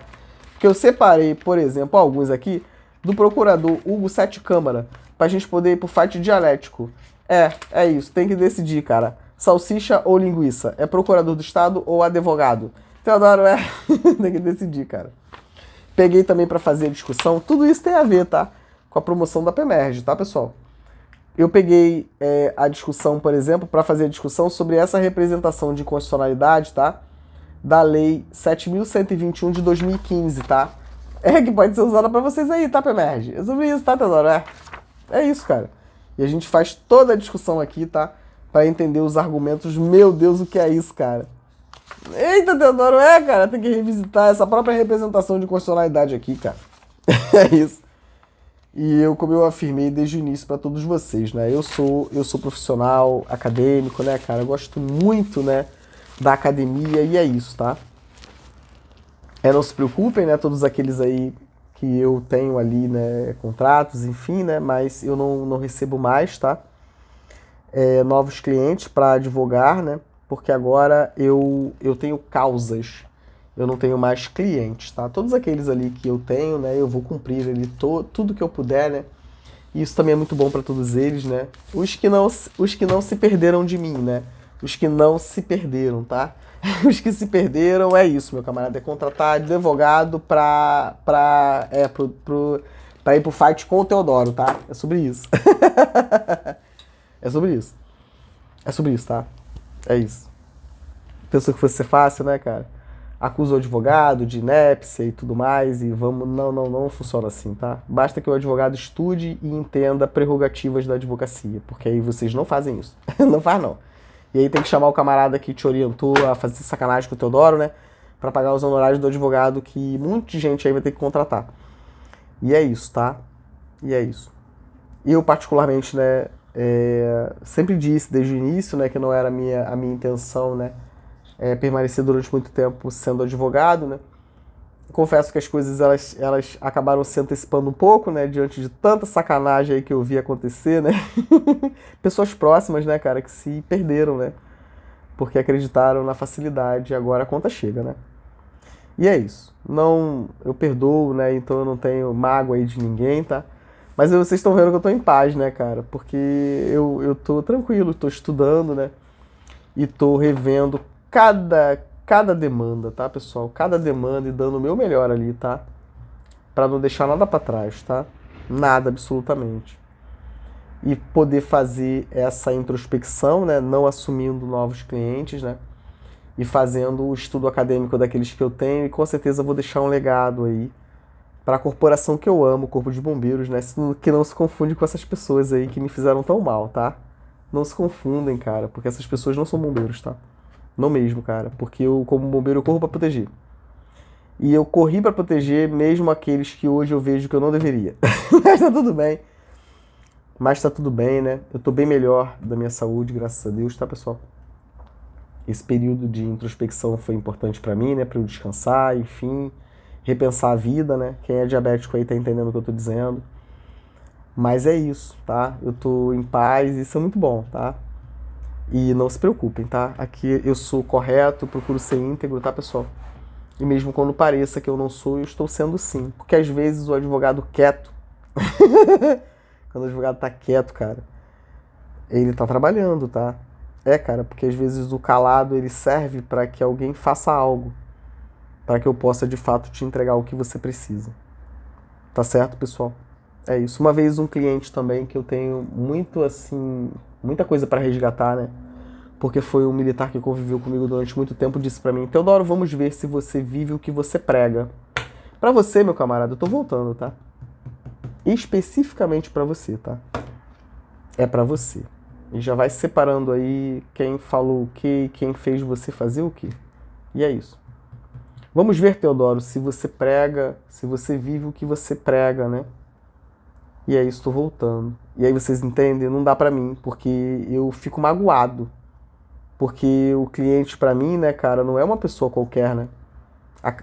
Porque eu separei, por exemplo, alguns aqui, do procurador Hugo Sete Câmara, pra gente poder ir pro fight dialético. É isso, tem que decidir, cara. Salsicha ou linguiça? É procurador do Estado ou advogado? Teodoro, tem que decidir, cara. Peguei também pra fazer a discussão, tudo isso tem a ver, tá? Com a promoção da PEMERG, tá, pessoal? Eu peguei a discussão, por exemplo, para fazer a discussão sobre essa representação de inconstitucionalidade, tá? Da Lei 7.121 de 2015, tá? Que pode ser usada para vocês aí, tá, PEMERG? É sobre isso, tá, Teodoro? É isso, cara. E a gente faz toda a discussão aqui, tá? Para entender os argumentos. Meu Deus, o que é isso, cara? Eita, Teodoro, cara, tem que revisitar essa própria representação de inconstitucionalidade aqui, cara. É isso. E como eu afirmei desde o início para todos vocês, né? Eu sou profissional, acadêmico, né, cara? Eu gosto muito, né, da academia e é isso, tá? Não se preocupem, né, todos aqueles aí que eu tenho ali, né, contratos, enfim, né, mas eu não recebo mais, tá? Novos clientes para advogar, né? Porque agora eu tenho causas. Eu não tenho mais clientes, tá? Todos aqueles ali que eu tenho, né? Eu vou cumprir ali tudo que eu puder, né? E isso também é muito bom para todos eles, né? Os que não se perderam de mim, né? Os que não se perderam, tá? Os que se perderam é isso, meu camarada. É contratar advogado pra ir pro fight com o Teodoro, tá? É sobre isso. É sobre isso. É sobre isso, tá? É isso. Pensou que fosse ser fácil, né, cara? Acusa o advogado de inépcia e tudo mais e vamos... Não, não, não funciona assim, tá? Basta que o advogado estude e entenda prerrogativas da advocacia, porque aí vocês não fazem isso. Não faz, não. E aí tem que chamar o camarada que te orientou a fazer sacanagem com o Teodoro, né? Pra pagar os honorários do advogado que muita gente aí vai ter que contratar. E é isso, tá? E é isso. Eu, particularmente, né, sempre disse desde o início, né, que não era a minha intenção, né, permanecer durante muito tempo sendo advogado, né. Confesso que as coisas elas acabaram se antecipando um pouco, né, diante de tanta sacanagem aí que eu vi acontecer, né. Pessoas próximas, né, cara, que se perderam, né, porque acreditaram na facilidade e agora a conta chega, né. E é isso. Não, eu perdoo, né, então eu não tenho mágoa aí de ninguém, tá. Mas vocês estão vendo que eu tô em paz, né, cara? Porque eu tô tranquilo, tô estudando, né? E tô revendo cada demanda, tá, pessoal? Cada demanda e dando o meu melhor ali, tá? Pra não deixar nada pra trás, tá? Nada, absolutamente. E poder fazer essa introspecção, né? Não assumindo novos clientes, né? E fazendo o estudo acadêmico daqueles que eu tenho e com certeza vou deixar um legado aí para a corporação que eu amo, o Corpo de Bombeiros, né? Que não se confunde com essas pessoas aí que me fizeram tão mal, tá? Não se confundem, cara, porque essas pessoas não são bombeiros, tá? Não mesmo, cara, porque eu, como bombeiro, eu corro para proteger. E eu corri para proteger mesmo aqueles que hoje eu vejo que eu não deveria. Mas tá tudo bem. Mas tá tudo bem, né? Eu tô bem melhor da minha saúde, graças a Deus, tá, pessoal? Esse período de introspecção foi importante para mim, né? Para eu descansar, enfim, repensar a vida, né? Quem é diabético aí tá entendendo o que eu tô dizendo. Mas é isso, tá? Eu tô em paz e isso é muito bom, tá? E não se preocupem, tá? Aqui eu sou correto, procuro ser íntegro, tá, pessoal? E mesmo quando pareça que eu não sou, eu estou sendo sim. Porque às vezes o advogado quieto, quando o advogado tá quieto, cara, ele tá trabalhando, tá? Cara, porque às vezes o calado ele serve para que alguém faça algo, para que eu possa de fato te entregar o que você precisa. Tá certo, pessoal? É isso. Uma vez um cliente também que eu tenho muito assim, muita coisa para resgatar, né? Porque foi um militar que conviveu comigo durante muito tempo, disse para mim: "Teodoro, vamos ver se você vive o que você prega". Para você, meu camarada, eu tô voltando, tá? Especificamente para você, tá? É para você. E já vai separando aí quem falou o que e quem fez você fazer o que. E é isso. Vamos ver, Teodoro, se você prega, se você vive o que você prega, né? E aí estou voltando. E aí vocês entendem? Não dá pra mim, porque eu fico magoado. Porque o cliente pra mim, né, cara, não é uma pessoa qualquer, né?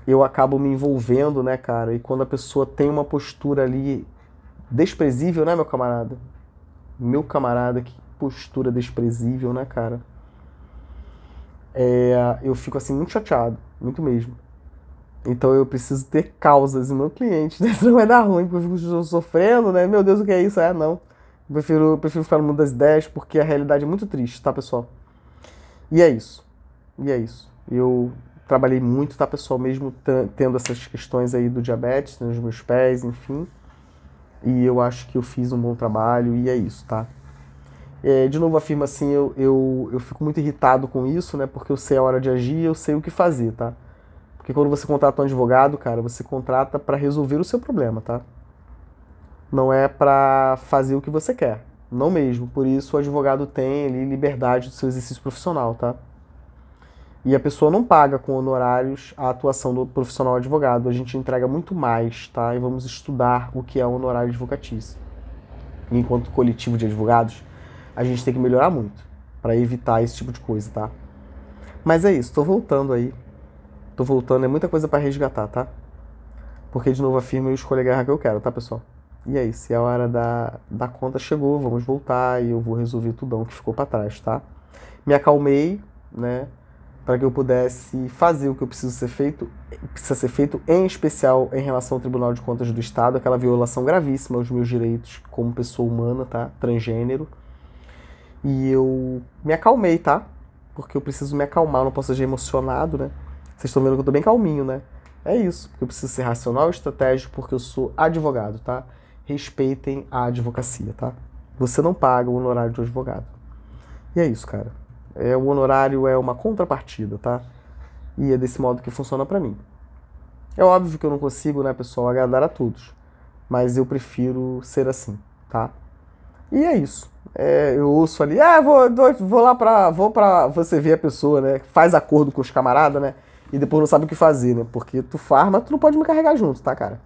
Eu acabo me envolvendo, né, cara? E quando a pessoa tem uma postura ali desprezível, né, meu camarada? Meu camarada, que postura desprezível, né, cara? Eu fico assim muito chateado, muito mesmo. Então eu preciso ter causas no meu cliente, né? Senão vai dar ruim, porque eu fico sofrendo, né? Meu Deus, o que é isso? Não. Eu prefiro ficar no mundo das ideias, porque a realidade é muito triste, tá, pessoal? E é isso. E é isso. Eu trabalhei muito, tá, pessoal? Mesmo tendo essas questões aí do diabetes nos meus pés, enfim. E eu acho que eu fiz um bom trabalho e é isso, tá? De novo, afirmo assim, eu fico muito irritado com isso, né? Porque eu sei a hora de agir e eu sei o que fazer, tá? Porque quando você contrata um advogado, cara, você contrata para resolver o seu problema, tá? Não é para fazer o que você quer. Não mesmo. Por isso o advogado tem ali liberdade do seu exercício profissional, tá? E a pessoa não paga com honorários a atuação do profissional advogado. A gente entrega muito mais, tá? E vamos estudar o que é o honorário advocatício. E enquanto coletivo de advogados, a gente tem que melhorar muito para evitar esse tipo de coisa, tá? Mas é isso, tô voltando aí. Tô voltando, é muita coisa para resgatar, tá? Porque, de novo, afirmo, eu escolho a guerra que eu quero, tá, pessoal? E é isso, e a hora da conta chegou, vamos voltar e eu vou resolver tudão que ficou para trás, tá? Me acalmei, né? Para que eu pudesse fazer o que eu precisa ser feito, em especial em relação ao Tribunal de Contas do Estado, aquela violação gravíssima aos meus direitos como pessoa humana, tá? Transgênero. E eu me acalmei, tá? porque eu preciso me acalmar, eu não posso agir emocionado, né? Vocês estão vendo que eu tô bem calminho, né? É isso, porque eu preciso ser racional e estratégico, porque eu sou advogado, tá? Respeitem a advocacia, tá? Você não paga o honorário de um advogado. E é isso, cara. O honorário é uma contrapartida, tá? E é desse modo que funciona pra mim. É óbvio que eu não consigo, né, pessoal, agradar a todos. Mas eu prefiro ser assim, tá? E é isso. Eu ouço ali, vou pra você ver a pessoa, né? Faz acordo com os camaradas, né? E depois não sabe o que fazer, né? Porque tu farma, tu não pode me carregar junto, tá, cara?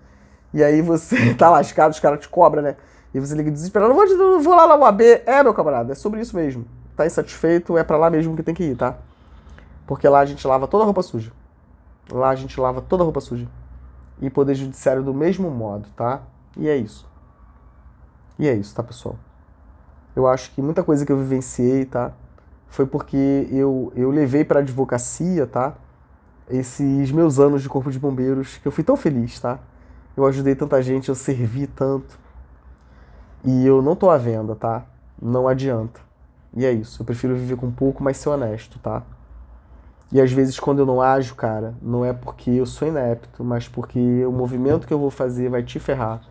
E aí você tá lascado, os caras te cobram, né? E você liga desesperado, vou lá na UAB. Meu camarada, é sobre isso mesmo. Tá insatisfeito, é pra lá mesmo que tem que ir, tá? Porque lá a gente lava toda a roupa suja. Lá a gente lava toda a roupa suja. E Poder Judiciário do mesmo modo, tá? E é isso. E é isso, tá, pessoal? Eu acho que muita coisa que eu vivenciei, tá? Foi porque eu levei pra advocacia, tá? Esses meus anos de Corpo de Bombeiros, que eu fui tão feliz, tá? Eu ajudei tanta gente, eu servi tanto. E eu não tô à venda, tá? Não adianta. E é isso. Eu prefiro viver com pouco, mas ser honesto, tá? E às vezes quando eu não ajo, cara, não é porque eu sou inepto, mas porque o movimento que eu vou fazer vai te ferrar.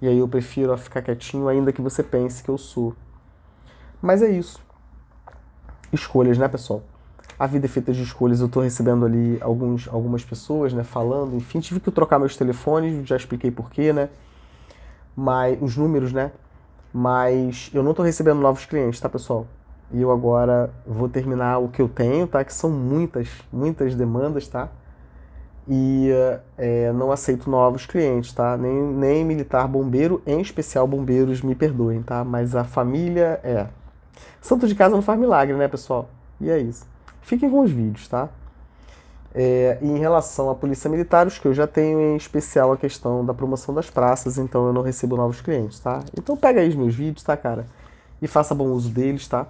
E aí eu prefiro ficar quietinho, ainda que você pense que eu sou. Mas é isso. Escolhas, né, pessoal? A vida é feita de escolhas. Eu tô recebendo ali algumas pessoas, né, falando. Enfim, tive que trocar meus telefones, já expliquei porquê, né? Mas os números, né? Mas eu não tô recebendo novos clientes, tá, pessoal? E eu agora vou terminar o que eu tenho, tá? Que são muitas demandas, tá? E não aceito novos clientes, tá? Nem militar, bombeiro, em especial bombeiros, me perdoem, tá? Mas a família Santo de casa não faz milagre, né, pessoal? E é isso. Fiquem com os vídeos, tá? E em relação à polícia militar, os que eu já tenho, em especial a questão da promoção das praças, então eu não recebo novos clientes, tá? Então pega aí os meus vídeos, tá, cara? E faça bom uso deles, tá?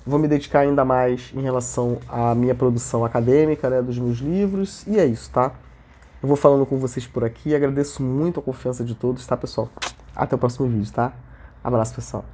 Vou me dedicar ainda mais em relação à minha produção acadêmica, né, dos meus livros, e é isso, tá? Eu vou falando com vocês por aqui, agradeço muito a confiança de todos, tá, pessoal? Até o próximo vídeo, tá? Abraço, pessoal.